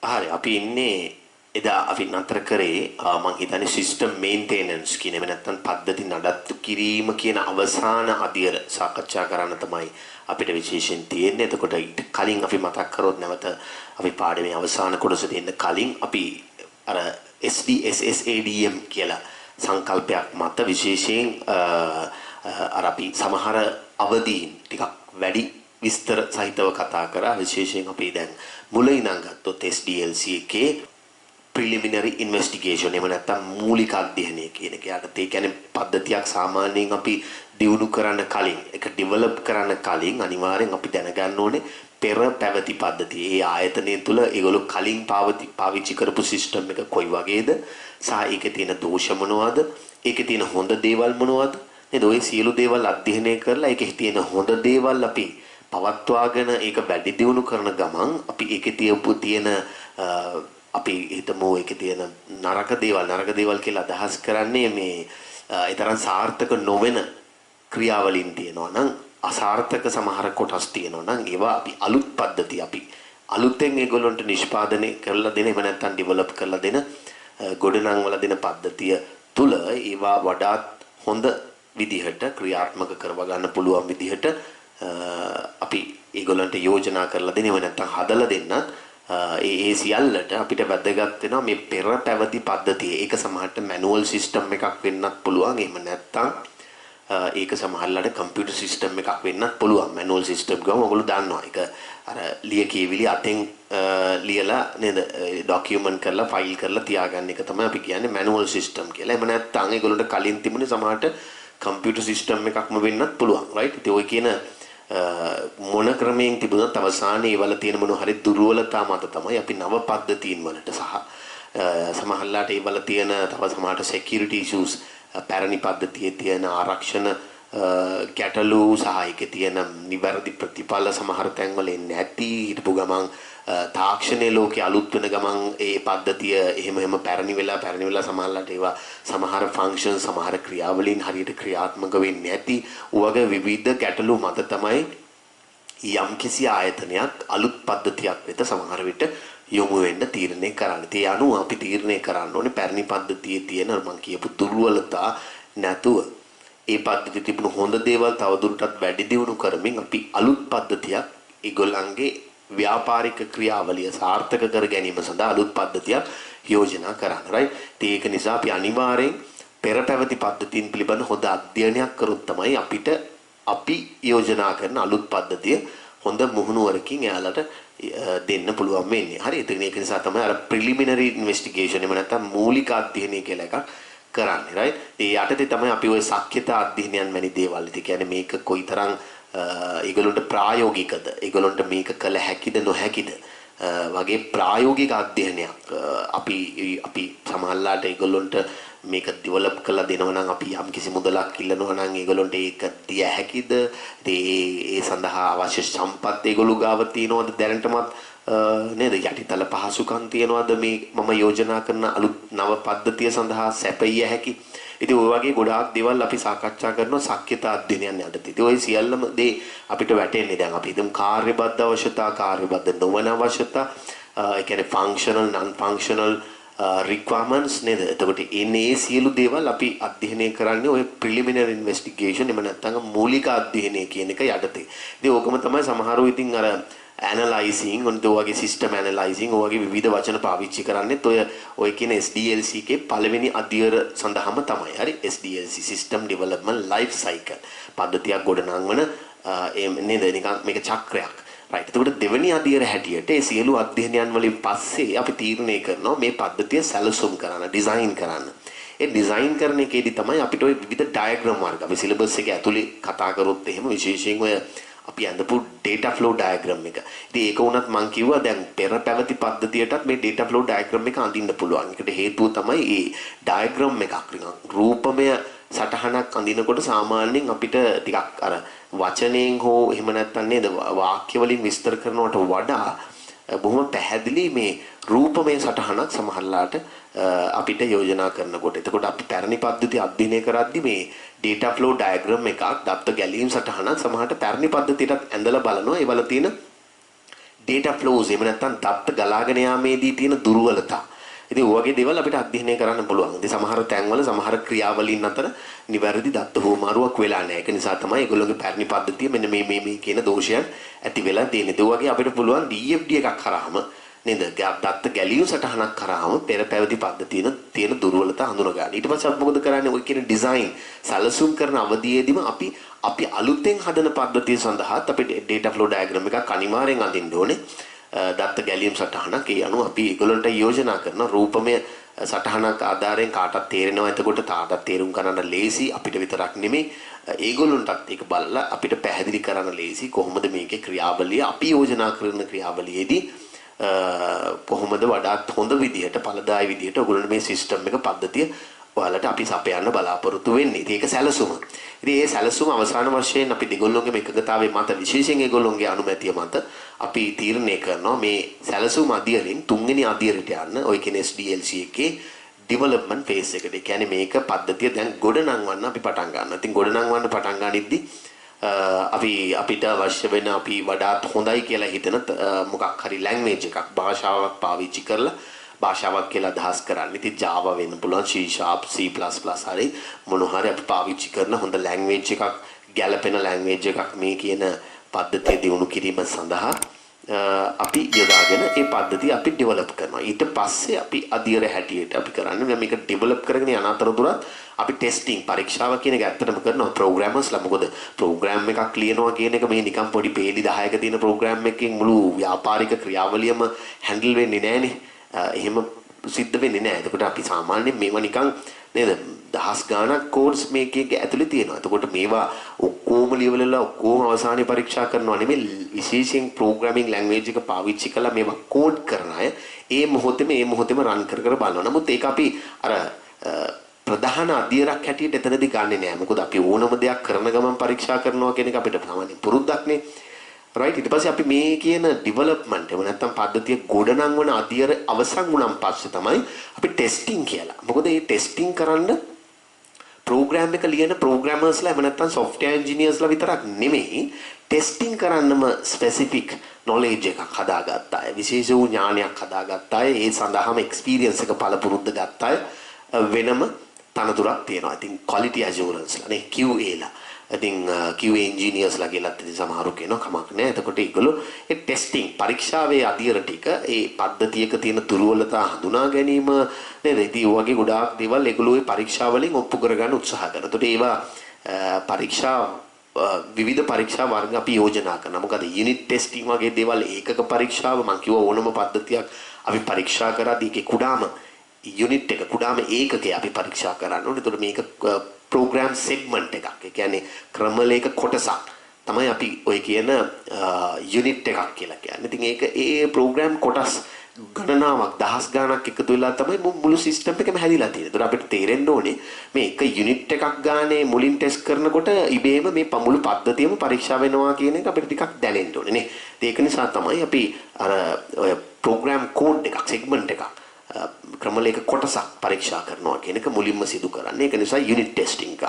හරි අපි ඉන්නේ එදා අපි නතර කරේ මම හිතන්නේ සිස්ටම් මේන්ටෙනන්ස් කියන එක නැත්නම් පද්ධති නඩත්තු කිරීම කියන අවසාන අධ්‍යයන සාකච්ඡා කරන්න තමයි අපිට විශේෂයෙන් තියෙන්නේ. එතකොට ඊට කලින් අපි මතක් කරොත් නැවත අපි පාඩමේ අවසාන කොටස දෙන්න කලින් අපි අර SDSSADM කියලා සංකල්පයක් මත විශේෂයෙන් අර අපි සමහර අවදීන් ටිකක් වැඩි විස්තර සහිතව කතා කරා. විශේෂයෙන් අපි දැන් මුල ඉඳන් ගත්තොත් SDLC එකේ preliminary investigation එහෙම නැත්නම් මූලික අධ්‍යයනය කියන එක. යාට ඒ කියන්නේ පද්ධතියක් සාමාන්‍යයෙන් අපි දියුණු කරන්න කලින් ඒක ඩෙවලොප් කරන්න කලින් අනිවාර්යෙන් අපි දැනගන්න ඕනේ පෙර පැවති පද්ධතිය. ඒ ආයතනය තුළ ඒගොල්ලෝ කලින් පාවිච්චි කරපු සිස්ටම් එක කොයි වගේද සහ ඒකේ තියෙන දෝෂ මොනවද? ඒකේ තියෙන හොඳ දේවල් මොනවද? නේද? ඔය සියලු දේවල් අධ්‍යයනය කරලා ඒකේ තියෙන හොඳ දේවල් අපි පවත්වාගෙන ඒක වැඩි දියුණු කරන ගමන් අපි ඒකේ තියෙන අපි හිතමු ඒකේ තියෙන නරක දේවල් කියලා අදහස් කරන්නේ මේ ඊතරම් සාර්ථක නොවන ක්‍රියාවලින් තියෙනවා නම් අසාර්ථක සමහර කොටස් තියෙනවා නම් ඒවා අපි අලුත් පද්ධති අපි අලුතෙන් ඒගොල්ලන්ට නිෂ්පාදනය කරලා දෙන එහෙම නැත්නම් ඩෙවලොප් කරලා දෙන ගොඩනංවල දෙන පද්ධතිය තුල ඒවා වඩාත් හොඳ විදිහට ක්‍රියාත්මක කරව ගන්න පුළුවන් විදිහට අපි ඒගොල්ලන්ට යෝජනා කරලා දෙන්නේ නැත්නම් හදලා දෙන්නත් ඒ සියල්ලට අපිට වැදගත් වෙනවා මේ පෙර පැවති පද්ධතිය. ඒක සමහරට මැනුවල් සිස්ටම් එකක් වෙන්නත් පුළුවන්. එහෙම නැත්නම් ඒක සමහරලාට කම්පියුටර් සිස්ටම් එකක් වෙන්නත් පුළුවන්. මැනුවල් සිස්ටම් ගම ඔයගොල්ලෝ දන්නවා. ඒක අර ලියකියවිලි අතෙන් ලියලා නේද ડોකියුමන්ට් කරලා ෆයිල් කරලා තියාගන්න එක තමයි අපි කියන්නේ මැනුවල් සිස්ටම් කියලා. එහෙම නැත්නම් ඒගොල්ලන්ට කලින් තිබුණේ සමහරට කම්පියුටර් සිස්ටම් එකක්ම වෙන්නත් පුළුවන්. රයිට්? ඉතින් ඔය කියන මොන ක්‍රමයෙන් තිබුණත් අවසානයේ වල තියෙන මොන හරි දුර්වලතා මත තමයි අපි නව පද්ධතීන් වලට සහ සමහරලාට ඒ වල තියෙන තව සමහරට security issues පැරණි පද්ධතියේ තියෙන ආරක්ෂණ ගැටලු සහ ඒකේ තියෙන නිවැරදි ප්‍රතිඵල සමහර තැන්වල එන්නේ නැති හිටපු ගමන් තාක්ෂණයේ ලෝකේ අලුත් වෙන ගමන් ඒ පද්ධතිය එහෙම පැරණි වෙලා සමහරලාට ඒවා සමහර ෆන්ක්ෂන් සමහර ක්‍රියාවලින් හරියට ක්‍රියාත්මක වෙන්නේ නැති වගේ විවිධ ගැටලු මත තමයි යම්කිසි ආයතනයක් අලුත් පද්ධතියක් වෙත සමහර විට යොමු වෙන්න තීරණය කරන්නේ. ඒ අනුව අපි තීරණය කරන්න ඕනේ පැරණි පද්ධතියේ තියෙන මම කියපු දුර්වලතා නැතුව ඒ පද්ධතියේ තිබුණු හොඳ දේවල් තවදුරටත් වැඩි දියුණු කරමින් අපි අලුත් පද්ධතියක් ඒගොල්ලන්ගේ ව්‍යාපාරික ක්‍රියාවලිය සාර්ථක කර ගැනීම සඳහා අලුත් පද්ධතියක් යෝජනා කරන්න. රයිට්? ඒක නිසා අපි අනිවාර්යෙන් පෙර පැවති පද්ධතීන් පිළිබඳ හොඳ අධ්‍යයනයක් කරොත් තමයි අපිට අපි යෝජනා කරන අලුත් පද්ධතිය හොඳ මුහුණුවරකින් එයාලට දෙන්න පුළුවන් වෙන්නේ. හරි? ඒක නිසා තමයි අර preliminary investigation එහෙම නැත්නම් මූලික අධ්‍යයනය කියලා එකක් කරන්නේ. රයිට්? ඒ යටතේ තමයි අපි ওই සක්්‍යතා අධ්‍යයනයන් වැනි දේවල්. ඒ කියන්නේ මේක කොයිතරම් ඒගොල්ලන්ට ප්‍රායෝගිකද ඒගොල්ලන්ට මේක කළ හැකිද නොහැකිද වගේ ප්‍රායෝගික අධ්‍යයනයක් අපි සමහරලාට ඒගොල්ලන්ට මේක ඩෙවලොප් කරලා දෙනවා නම් අපි යම්කිසි මුදලක් ඉල්ලනවා නම් ඒගොල්ලන්ට ඒක දිය හැකිද ඒ සඳහා අවශ්‍ය සම්පත් ඒගොල්ලෝ ගාව තියනවද දැනටමත් නේද යටිතල පහසුකම් තියනවද මේ මම යෝජනා කරන අලුත් නව පද්ධතිය සඳහා සැපයිය හැකි. ඉතින් ওই වගේ ගොඩාක් දේවල් අපි සාකච්ඡා කරනවා සක්්‍යතා අධ්‍යයනයන් යටතේ. ඉතින් ওই සියල්ලම දේ අපිට වැටෙන්නේ දැන් අපි හිතමු කාර්යබද්ධ අවශ්‍යතා කාර්යබද්ධ නොවන අවශ්‍යතා ඒ කියන්නේ functional non functional requirements නේද? එතකොට මේ සියලු දේවල් අපි අධ්‍යයනය කරන්නේ ওই preliminary investigation එහෙම නැත්නම් මූලික අධ්‍යයනය කියන එක යටතේ. ඉතින් ඕකම තමයි සමහරව ඉතින් අර analyzing on the වගේ system analyzing වගේ විවිධ වචන පාවිච්චි කරන්නේත් ඔය කියන SDLC එකේ පළවෙනි අධ්‍යයන සඳහාම තමයි. හරි? SDLC system development life cycle. පද්ධතියක් ගොඩනංවන නේද නිකන් මේක චක්‍රයක්. right. එතකොට දෙවෙනි අධ්‍යයන හැටියට ඒ සියලු අධ්‍යයනයන් වලින් පස්සේ අපි තීරණය කරනවා මේ පද්ධතිය සැලසුම් කරන්න, ඩිසයින් කරන්න. ඒ ඩිසයින් කරන එකේදී තමයි අපිට ওই විවිධ ඩයග්‍රෑම් වර්ග අපි සිලබස් එකේ ඇතුලේ කතා කරොත් එහෙම විශේෂයෙන් ඔය අපි අඳපු data flow diagram එක. ඉතින් ඒක වුණත් මම කිව්වා දැන් පෙර පැවති පද්ධතියටත් මේ data flow diagram එක අඳින්න පුළුවන්. ඒකට හේතුව තමයි මේ diagram එකක් නිකන් රූපමය සටහනක් අඳිනකොට සාමාන්‍යයෙන් අපිට ටිකක් අර වචනයෙන් හෝ එහෙම නැත්නම් නේද වාක්‍ය වලින් විස්තර කරනවට වඩා බොහොම පැහැදිලි මේ රූපමය සටහනක් සමහරලාට අපිට යෝජනා කරනකොට. එතකොට අපි පැරණි පද්ධති අධ්‍යයනය කරද්දී මේ data flow diagram එකක් දත්ත ගැලීම් සටහනක් සමහරට පැරණි පද්ධතියටත් ඇඳලා බලනවා. ඒවල තියෙන data flows එහෙම නැත්නම් දත්ත ගලාගෙන යාමේදී තියෙන දුර්වලතා. ඉතින් ඔයගේ දේවල් අපිට අධ්‍යයනය කරන්න පුළුවන්. ඉතින් සමහර තැන්වල සමහර ක්‍රියාවලීන් අතර නිවැරදි දත්ත හුවමාරුවක් වෙලා නැහැ. ඒක නිසා තමයි ඒගොල්ලෝගේ පැරණි පද්ධතිය මෙන්න මේ කියන දෝෂයන් ඇති වෙලා තියෙන්නේ. ඒ වගේ අපිට පුළුවන් DFD එකක් කරාම නේද? දත්ත ගැලීම් සටහනක් කරාම පෙර පැවති පද්ධතියේ තියෙන දුර්වලතා හඳුනා ගන්න. ඊට පස්සේ අපි මොකද කරන්නේ? ඔය කියන ඩිසයින් සැලසුම් කරන අවධියේදීම අපි අලුතෙන් හදන පද්ධතිය සඳහා අපි data flow diagram එකක් අනිවාර්යෙන් අඳින්න ඕනේ. දත්ත ගැලීම් සටහනක් ඒ අනුව අපි ඒගොල්ලන්ට යෝජනා කරන රූපමය සටහනක් ආධාරයෙන් කාටත් තේරෙනවා. එතකොට තාටත් තේරුම් ගන්න ලේසි. අපිට විතරක් නෙමෙයි ඒගොල්ලන්ටත් ඒක බලලා අපිට පැහැදිලි කරන්න ලේසි. කොහොමද මේකේ ක්‍රියාවලිය අපි යෝජනා කරන ක්‍රියාවලියේදී කොහොමද වඩාත් හොඳ විදිහට ඵලදායී විදිහට ඔයගොල්ලෝ මේ සිස්ටම් එක පද්ධතිය ඔයාලට අපි සපයන්න බලාපොරොත්තු වෙන්නේ. ඉතින් ඒක සැලසුම. ඉතින් මේ සැලසුම අවසාන වශයෙන් අපි දෙගොල්ලෝගේ එකගතාවේ මත විශේෂයෙන් ඒගොල්ලෝගේ අනුමැතිය මත අපි තීරණය කරනවා මේ සැලසුම අධ්‍යයනයෙන් තුන්වෙනි අධ්‍යයනයට යන්න ඔය කියන SDLC එකේ ඩෙවලොප්මන්ට් ෆේස් එකට. ඒ කියන්නේ මේක පද්ධතිය දැන් ගොඩනංවන්න අපි පටන් ගන්නවා. ඉතින් ගොඩනංවන්න පටන් ගනිද්දී අපිට අවශ්‍ය වෙන අපි වඩාත් හොඳයි කියලා හිතන මොකක් හරි ලැන්ග්වේජ් එකක් භාෂාවක් පාවිච්චි කරලා භාෂාවක් කියලා අදහස් කරන්නේ. ඉතින් Java වෙන්න පුළුවන්, C# C++ හරි මොන හරි අපි පාවිච්චි කරන හොඳ ලැන්ග්වේජ් එකක් ගැළපෙන ලැන්ග්වේජ් එකක් මේ කියන පද්ධතිය දියුණු කිරීම සඳහා අපි යොදාගෙන ඒ පද්ධතිය අපි ඩෙවලොප් කරනවා. ඊට පස්සේ අපි අධ්‍යයන හැටියට අපි කරන්නේ මේක ඩෙවලොප් කරගෙන යන අතරතුරත් අපි ටෙස්ටිං පරීක්ෂාව කියන එක ඇත්තටම කරනවා ප්‍රෝග්‍රෑමර්ස්ලා. මොකද ප්‍රෝග්‍රෑම් එකක් ලියනවා කියන එක මේ නිකන් පොඩි පේලි 10ක තියෙන ප්‍රෝග්‍රෑම් එකකින් මුළු ව්‍යාපාරික ක්‍රියාවලියම හැන්ඩල් වෙන්නේ නැහනේ. එහෙම සිද්ධ වෙන්නේ නැහැ. එතකොට අපි සාමාන්‍යයෙන් මේවා නිකන් නේද දහස් ගාණක් කෝඩ්ස් මේකේ ඇතුලේ තියෙනවා. එතකොට මේවා ඔක්කොම ලියවලලා ඔක්කොම අවසානයේ පරීක්ෂා කරනවා නෙමෙයි. විශේෂයෙන් ප්‍රෝග්‍රෑමින් ලැන්ග්වේජ් එක පාවිච්චි කරලා මේවා කෝඩ් කරන අය ඒ මොහොතේම රන් කර බලනවා. නමුත් ඒක අපි අර ප්‍රධාන අධ්‍යයනයක් හැටියට එතනදී ගන්නෙ නෑ. මොකද අපි ඕනම දෙයක් කරන ගමන් පරීක්ෂා කරනවා කියන එක අපිට සාමාන්‍ය පුරුද්දක්නේ. right ඊට පස්සේ අපි මේ කියන ඩෙවලොප්මන්ට් එහෙම නැත්නම් පද්ධතිය ගොඩනංවන අධ්‍යයන අවසන් වුණාන් පස්සේ තමයි අපි ටෙස්ටිං කියලා. මොකද මේ ටෙස්ටිං කරන්න ප්‍රෝග්‍රෑම් එක ලියන ප්‍රෝග්‍රෑමර්ස්ලා එහෙම නැත්නම් සොෆ්ට්වෙයාර් ඉන්ජිනියර්ස්ලා විතරක් නෙමෙයි ටෙස්ටිං කරන්නම ස්පෙસિෆික් නොලෙජ් එකක් හදාගත්ත අය, විශේෂ වූ ඥානයක් හදාගත්ත අය, ඒ සඳහාම එක්ස්පීරියන්ස් එක පළපුරුද්ද ගත්ත අය වෙනම තනතුරක් තියෙනවා. ඉතින් quality assurance ලා නේ QA ලා. ඉතින් QA engineers ලා කියලාත් ඉතින් සමහරු කියනවා කමක් නැහැ. එතකොට ඒගොල්ලෝ ඒ ටෙස්ටිං පරීක්ෂාවේ අධ්‍යයන ටික ඒ පද්ධතියක තියෙන දුර්වලතා හඳුනා ගැනීම නේද? ඉතින් ඒ වගේ ගොඩාක් දේවල් ඒගොල්ලෝ ඒ පරීක්ෂා වලින් ඔප්පු කරගන්න උත්සාහ කරනවා. එතකොට ඒවා පරීක්ෂා විවිධ පරීක්ෂා වර්ග අපි යෝජනා කරනවා. මොකද යුනිට් ටෙස්ටිං වගේ දේවල් ඒකක පරීක්ෂාව මම කිව්ව ඕනම පද්ධතියක් අපි පරීක්ෂා කරද්දී ඒකේ කුඩාම යුනිට් එක කුඩාම ඒකකේ අපි පරීක්ෂා කරන්න ඕනේ. එතකොට මේක ප්‍රෝග්‍රෑම් සෙග්මන්ට් එකක්. ඒ කියන්නේ ක්‍රමලේඛ කොටසක් තමයි අපි ඔය කියන යුනිට් එකක් කියලා කියන්නේ. ඉතින් ඒක ඒ ප්‍රෝග්‍රෑම් කොටස් ගණනාවක් දහස් ගණනක් එකතු වෙලා තමයි මුළු සිස්ටම් එකම හැදිලා තියෙන්නේ. ඒතර අපිට තේරෙන්න ඕනේ මේ එක යුනිට් එකක් ගානේ මුලින් ටෙස්ට් කරනකොට ඉබේම මේ මුළු පද්ධතියම පරීක්ෂා වෙනවා කියන එක අපිට ටිකක් දැනෙන්න ඕනේ නේ. ඒක නිසා තමයි අපි අර ඔය ප්‍රෝග්‍රෑම් කෝඩ් එකක් සෙග්මන්ට් එකක් ක්‍රමලේඛ කොටසක් පරීක්ෂා කරනවා කියන එක මුලින්ම සිදු කරන්නේ. ඒක නිසා යුනිට් ටෙස්ටිං එකක්.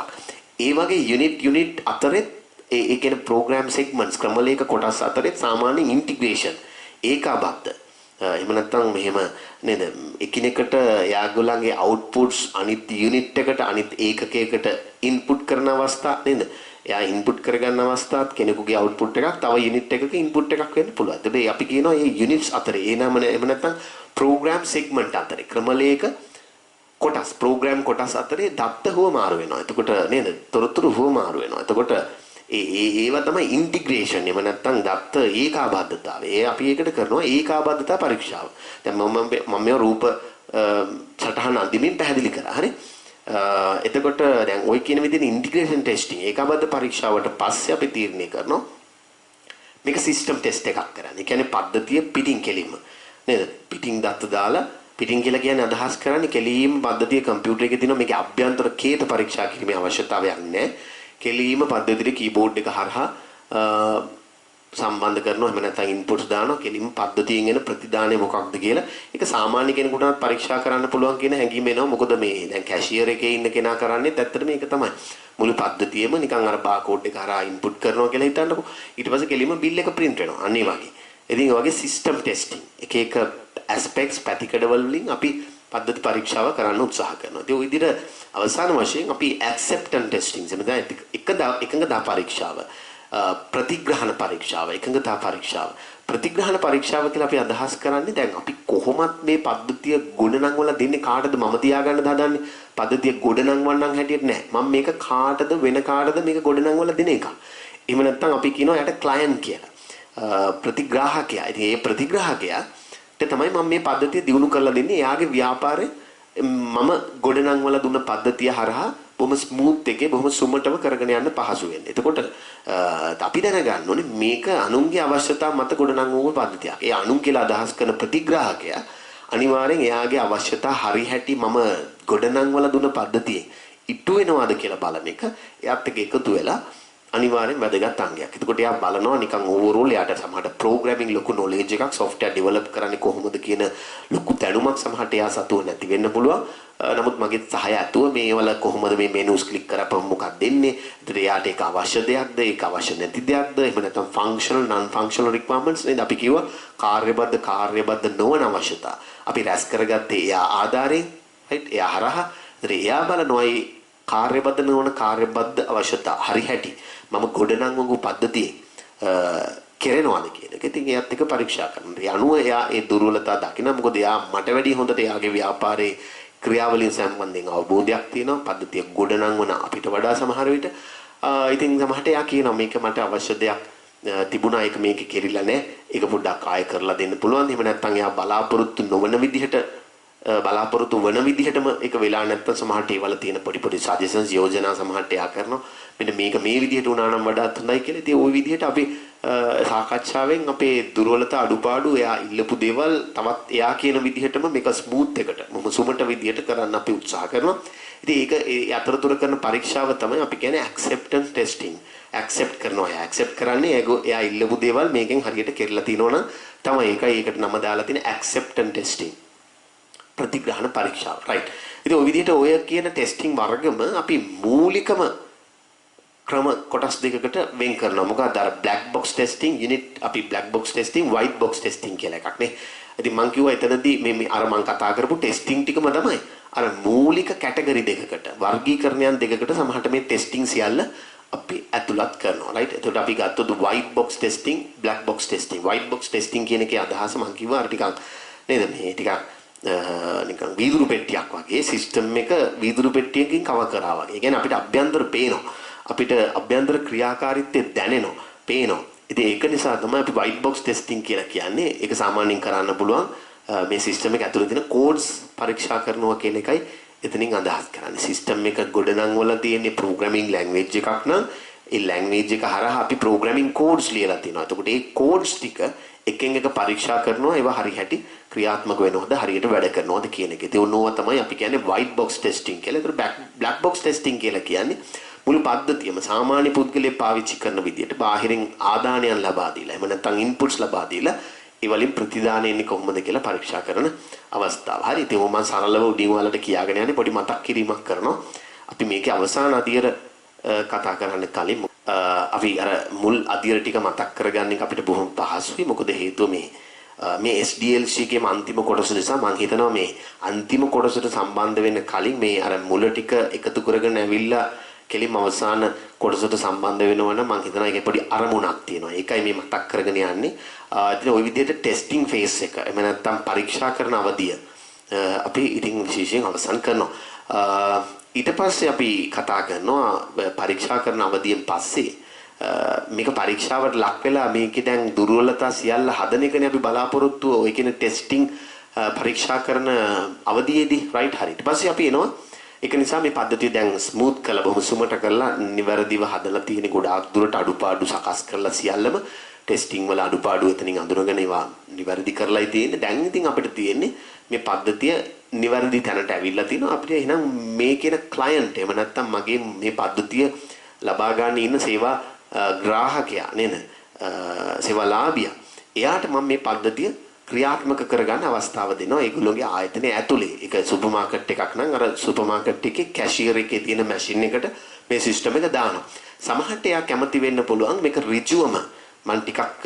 ඒ වගේ යුනිට් අතරේ ඒ කියන ප්‍රෝග්‍රෑම් සෙග්මන්ට්ස් ක්‍රමලේඛ කොටස් අතරේ සාමාන්‍ය ඉන්ටිග්‍රේෂන් ඒකාබද්ධ එහෙම නැත්නම් මෙහෙම නේද එකිනෙකට යාගොල්ලන්ගේ අවුට්පුට්ස් අනිත් යුනිට් එකට අනිත් ඒකකයකට ඉන්පුට් කරන අවස්ථා නේද? එයා ඉන්පුට් කරගන්න අවස්ථාවත් කෙනෙකුගේ අවුට්පුට් එකක් තව යුනිට් එකක ඉන්පුට් එකක් වෙන්න පුළුවන්. ඒකේ අපි කියනවා මේ යුනිට්ස් අතරේ ඒ නම එහෙම නැත්නම් ප්‍රෝග්‍රෑම් සෙග්මන්ට් අතරේ ක්‍රමලේඛ කොටස් ප්‍රෝග්‍රෑම් කොටස් අතරේ දත්ත හුවමාරු වෙනවා. එතකොට නේද? තොරතුරු හුවමාරු වෙනවා. එතකොට ඒවා තමයි ඉන්ටිග්‍රේෂන් එහෙම නැත්නම් දත්ත ඒකාබද්ධතාවය. ඒ අපි ඒකට කරනවා ඒකාබද්ධතා පරීක්ෂාව. දැන් මම මේ රූප සටහන අඳිමින් පැහැදිලි කරා. හරි? එතකොට දැන් ওই කියන විදිහේ ඉන්ටිග්‍රේෂන් ටෙස්ටිං ඒකාබද්ධ පරීක්ෂාවට පස්සේ අපි තීරණය කරනවා මේක සිස්ටම් ටෙස්ට් එකක් කරන්න. ඒ කියන්නේ පද්ධතිය පිටින් කෙලින්ම නේද? පිටින් දත්ත දාලා පිටින් කියලා කියන්නේ අදහස් කරන්නේ කෙලින්ම පද්ධතිය කම්පියුටර් එකේ තියෙන මේකේ අභ්‍යන්තර කේත පරීක්ෂා කිරීමේ අවශ්‍යතාවයක් නැහැ. කෙලින්ම පද්ධතියේ කීබෝඩ් එක හරහා සම්බන්ධ කරනවා. එහෙම නැත්නම් ඉන්පුට්ස් දානවා. කෙලින්ම පද්ධතියෙන් එන ප්‍රතිදානය මොකක්ද කියලා. ඒක සාමාන්‍ය කෙනෙකුටත් පරීක්ෂා කරන්න පුළුවන් කියන හැඟීම එනවා. මොකද මේ දැන් කැෂියර් එකේ ඉන්න කෙනා කරන්නේත් ඇත්තට මේක තමයි. මුළු පද්ධතියෙම නිකන් අර බාකෝඩ් එක හරහා ඉන්පුට් කරනවා කියලා හිතන්නකෝ. ඊට පස්සේ කෙලින්ම බිල් එක print වෙනවා. අන්න ඒ වගේ. ඉතින් ඒ වගේ සිස්ටම් ටෙස්ටිං එක එක ඇස්පෙක්ට්ස් පැතිකඩවල වලින් අපි පද්ධති පරීක්ෂාව කරන්න උත්සාහ කරනවා. ඒ විදිහට අවසාන වශයෙන් අපි ඇක්සෙප්ටන්ස් ටෙස්ටිං එකඟතා පරීක්ෂාව, ප්‍රතිග්‍රහණ පරීක්ෂාව, එකඟතා පරීක්ෂාව, ප්‍රතිග්‍රහණ පරීක්ෂාව කියලා අපි අදහස් කරන්නේ දැන් අපි කොහොමත් මේ පද්ධතිය ගොඩනං වල දෙන්නේ කාටද මම තියාගන්න හදන්නේ පද්ධතිය ගොඩනං වන්නන් හැටියට නෑ මම මේක කාටද වෙන කාටද මේක ගොඩනං වල දෙන එක. එහෙම නැත්නම් අපි කියනවා යට ක්ලයන්ට් කියලා. ප්‍රතිග්‍රාහකයා. ඉතින් මේ ප්‍රතිග්‍රාහකයාට තමයි මම මේ පද්ධතිය දිනු කරලා දෙන්නේ. එයාගේ ව්‍යාපාරේ මම ගොඩනං වල දුන්න පද්ධතිය හරහා බොහොම ස්මූත් එකේ බොහොම සුමටව කරගෙන යන්න පහසු වෙන්නේ. එතකොට අපි දැනගන්න ඕනේ මේක අනුන්ගේ අවශ්‍යතා මත ගොඩනං වූ පද්ධතියක්. ඒ අනුන් කියලා අදහස් කරන ප්‍රතිග්‍රාහකයා අනිවාර්යෙන් එයාගේ අවශ්‍යතා හරි හැටි මම ගොඩනං වල දුන්න පද්ධතියේ ඉටු වෙනවාද කියලා බලන එක එයාත් එක්ක එකතු වෙලා අනිවාර්යෙන් වැදගත් අංගයක්. එතකොට එයා බලනවා නිකන් ඕවරෝල් එයාට සමහරට ප්‍රෝග්‍රෑමින් ලොකු නොලෙජ් එකක් සොෆ්ට්වෙයාර් ඩෙවලොප් කරන්නේ කොහොමද කියන ලොකු දැනුමක් සමහරට එයා සතුව නැති වෙන්න පුළුවන්. නමුත් මගේ සහය ඇතුව මේවල කොහොමද මේ මෙනුස් ක්ලික් කරපුවම මොකක්ද දෙන්නේ? එතකොට එයාට ඒක අවශ්‍ය දෙයක්ද? ඒක අවශ්‍ය නැති දෙයක්ද? එහෙම නැත්නම් ෆන්ක්ෂනල් non functional requirements නේද? අපි කිව්වා කාර්යබද්ධ නොවන අවශ්‍යතා. අපි රැස් කරගත්තේ එයා ආධාරයෙන් right? එයා හරහා. එතකොට එයා බලනවා මේ කාර්යබද්ධ නොවන කාර්යබද්ධ අවශ්‍යතා හරි හැටි මම ගොඩනං වූ පද්ධතියේ කෙරෙනවාද කියන එක. ඉතින් එයාත් එක පරීක්ෂා කරනවා. ඒ අනුව එයා ඒ දුර්වලතා දකිනවා. මොකද එයා මට වැඩි හොඳට එයාගේ ව්‍යාපාරේ ක්‍රියාවලින් සම්බන්ධයෙන් අවබෝධයක් තියෙනවා. පද්ධතිය ගොඩනං වන අපිට වඩා සමහර විට. ඉතින් සමහරට එයා කියනවා මේක මට අවශ්‍ය දෙයක් තිබුණා ඒක මේකේ කෙරිලා නැහැ. ඒක පොඩ්ඩක් ආයෙ කරලා දෙන්න පුළුවන්. එහෙම නැත්නම් එයා බලාපොරොත්තු නොවන විදිහට බලාපොරොත්තු වන විදිහටම ඒක වෙලා නැත්නම් සමහරට ඒවල තියෙන පොඩි සජෙෂන්ස් යෝජනා සමහරට එයා කරනවා. මෙන්න මේක මේ විදිහට වුණා නම් වඩාත් හොඳයි කියලා. ඉතින් ওই විදිහට අපි සාකච්ඡාවෙන් අපේ දුර්වලතා අඩුපාඩු එයා ඉල්ලපු දේවල් තවත් එයා කියන විදිහටම මේක ස්මූත් එකට මොම සුමට විදිහට කරන්න අපි උත්සාහ කරනවා. ඉතින් ඒක ඒ අතරතුර කරන පරීක්ෂාව තමයි අපි කියන්නේ ඇක්සෙප්ටන්ස් ටෙස්ටිං. ඇක්සෙප්ට් කරනවා. ඇක්සෙප්ට් කරන්නේ එයා ඉල්ලපු දේවල් මේකෙන් හරියට කෙරලා තිනවනම් තමයි ඒකයි ඒකට නම දාලා තියෙන ඇක්සෙප්ටන්ස් ටෙස්ටිං. ප්‍රතිග්‍රහණ පරීක්ෂාව. right. ඉතින් ওই විදිහට ඔය කියන ටෙස්ටිං වර්ගම අපි මූලිකම ක්‍රම කොටස් දෙකකට වෙන් කරනවා. මොකද අර black box testing unit අපි black box testing white box testing කියලා එකක් නේ. ඉතින් මම කිව්වා එතනදී මේ අර මම කතා කරපු ටෙස්ටිං ටිකම තමයි. අර මූලික කැටගරි දෙකකට වර්ගීකරණයන් දෙකකට සමහරට මේ ටෙස්ටිං සියල්ල අපි ඇතුළත් කරනවා. right. එතකොට අපි ගත්තොත් white box testing black box testing. white box testing කියන එකේ අදහස මම කිව්වා අර ටිකක් නේද මේ ටිකක් නිකන් වීදුරු පෙට්ටියක් වගේ සිස්ටම් එක වීදුරු පෙට්ටියකින් කවර් කරා වගේ. ඒ කියන්නේ අපිට අභ්‍යන්තර පේනවා. අපිට අභ්‍යන්තර ක්‍රියාකාරීත්වය දැනෙනවා, පේනවා. ඉතින් ඒක නිසා තමයි අපි white box testing කියලා කියන්නේ. ඒක සාමාන්‍යයෙන් කරන්න පුළුවන් මේ සිස්ටම් එක ඇතුළේ තියෙන කෝඩ්ස් පරීක්ෂා කරනවා කියන එකයි එතනින් අදහස් කරන්නේ. සිස්ටම් එක ගොඩනං වල තියෙන ප්‍රෝග්‍රෑමින් ලැන්ග්වේජ් එකක් නම් ඒ ලැන්ග්වේජ් එක හරහා අපි ප්‍රෝග්‍රෑමින් කෝඩ්ස් ලියලා තියෙනවා. එතකොට මේ කෝඩ්ස් ටික එකෙන් එක පරීක්ෂා කරනවා ඒවා හරි හැටි ක්‍රියාත්මක වෙනවද හරියට වැඩ කරනවද කියන එක. ඒ උනෝව තමයි අපි කියන්නේ white box testing කියලා. ඒතර black box testing කියලා කියන්නේ මුළු පද්ධතියම සාමාන්‍ය පුද්ගලයෙක් පාවිච්චි කරන විදිහට බාහිරින් ආදානයන් ලබා දීලා එහෙම නැත්නම් ඉන්පුට්ස් ලබා දීලා ඒ වලින් ප්‍රතිදාන එන්නේ කොහොමද කියලා පරීක්ෂා කරන අවස්ථාව. හරි. ඉතින් මම සරලව උඩින් ඔයාලට කියාගෙන යන්නේ පොඩි මතක් කිරීමක් කරනවා. අපි මේකේ අවසාන අදියර කතා කරන්න කලින් අපි අර මුල් අදියර ටික මතක් කරගන්න එක අපිට බොහොම පහසුයි. මොකද හේතුව මේ SDLC එකේ අන්තිම කොටස නිසා මම හිතනවා මේ අන්තිම කොටසට සම්බන්ධ වෙන්න කලින් මේ අර මුල ටික එකතු කරගෙන ඇවිල්ලා කෙලින්ම අවසාන කොටසට සම්බන්ධ වෙනවා නම් මම හිතනවා ඒකේ පොඩි අරමුණක් තියෙනවා. ඒකයි මේ මතක් කරගෙන යන්නේ. ඉතින් ওই විදිහට ටෙස්ටිං ෆේස් එක එහෙම නැත්නම් පරීක්ෂා කරන අවධිය අපි ඉතින් විශේෂයෙන් අවසන් කරනවා. ඊට පස්සේ අපි කතා කරනවා පරීක්ෂා කරන අවධියෙන් පස්සේ මේක පරීක්ෂාවට ලක් වෙලා මේකේ දැන් දුර්වලතා සියල්ල හදන එකනේ අපි බලාපොරොත්තු ඔය කියන ටෙස්ටිං පරීක්ෂා කරන අවධියේදී right හරි. ඊට පස්සේ අපි එනවා ඒක නිසා මේ පද්ධතිය දැන් ස්මූත් කරලා බොහොම සුමට කරලා නිවැරදිව හදලා තියෙන ගොඩාක් දුරට අඩුපාඩු සකස් කරලා සියල්ලම ටෙස්ටිං වල අඩුපාඩු එතනින් අඳුනගෙන ඒවා නිවැරදි කරලායි තියෙන්නේ. දැන් ඉතින් අපිට තියෙන්නේ මේ පද්ධතිය නිවැරදි තැනට ඇවිල්ලා තිනවා. අපිට එහෙනම් මේ කියන ක්ලයන්ට් එහෙම නැත්නම් මගේ මේ පද්ධතිය ලබා ගන්න ඉන්න සේවා ග්‍රාහකයා නේද? සේවාලාභියා. එයාට මම මේ පද්ධතිය ක්‍රියාත්මක කරගන්න අවස්ථාව දෙනවා. ඒගොල්ලෝගේ ආයතනයේ ඇතුලේ. ඒක සුපර් මාකට් එකක් නම් අර සුපර් මාකට් එකේ කැෂියර් එකේ තියෙන මැෂින් එකට මේ සිස්ටම් එක දානවා. සමහරට එයා කැමති වෙන්න පුළුවන් මේක ඍජුවම මම ටිකක්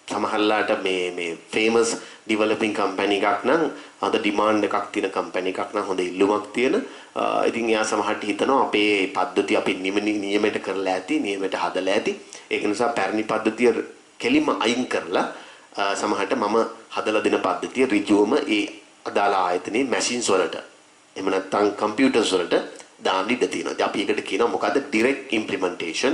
සමහරලාට මේ famous developing company එකක් නම් හොඳ demand එකක් තියෙන company එකක් නම් හොඳ ඉල්ලුමක් තියෙන ඉතින් එයා සමහරට හිතනවා අපේ පද්ධතිය අපි නියමයට කරලා ඇති නියමයට හදලා ඇති ඒක නිසා පැරණි පද්ධතිය කෙලින්ම අයින් කරලා සමහරට මම හදලා දෙන පද්ධතිය ඍජුවම ඒ අදාළ ආයතනයේ machines වලට එහෙම නැත්නම් computers වලට දාන්න ඉඩ තියෙනවා. ඉතින් අපි ඒකට කියනවා මොකද්ද direct implementation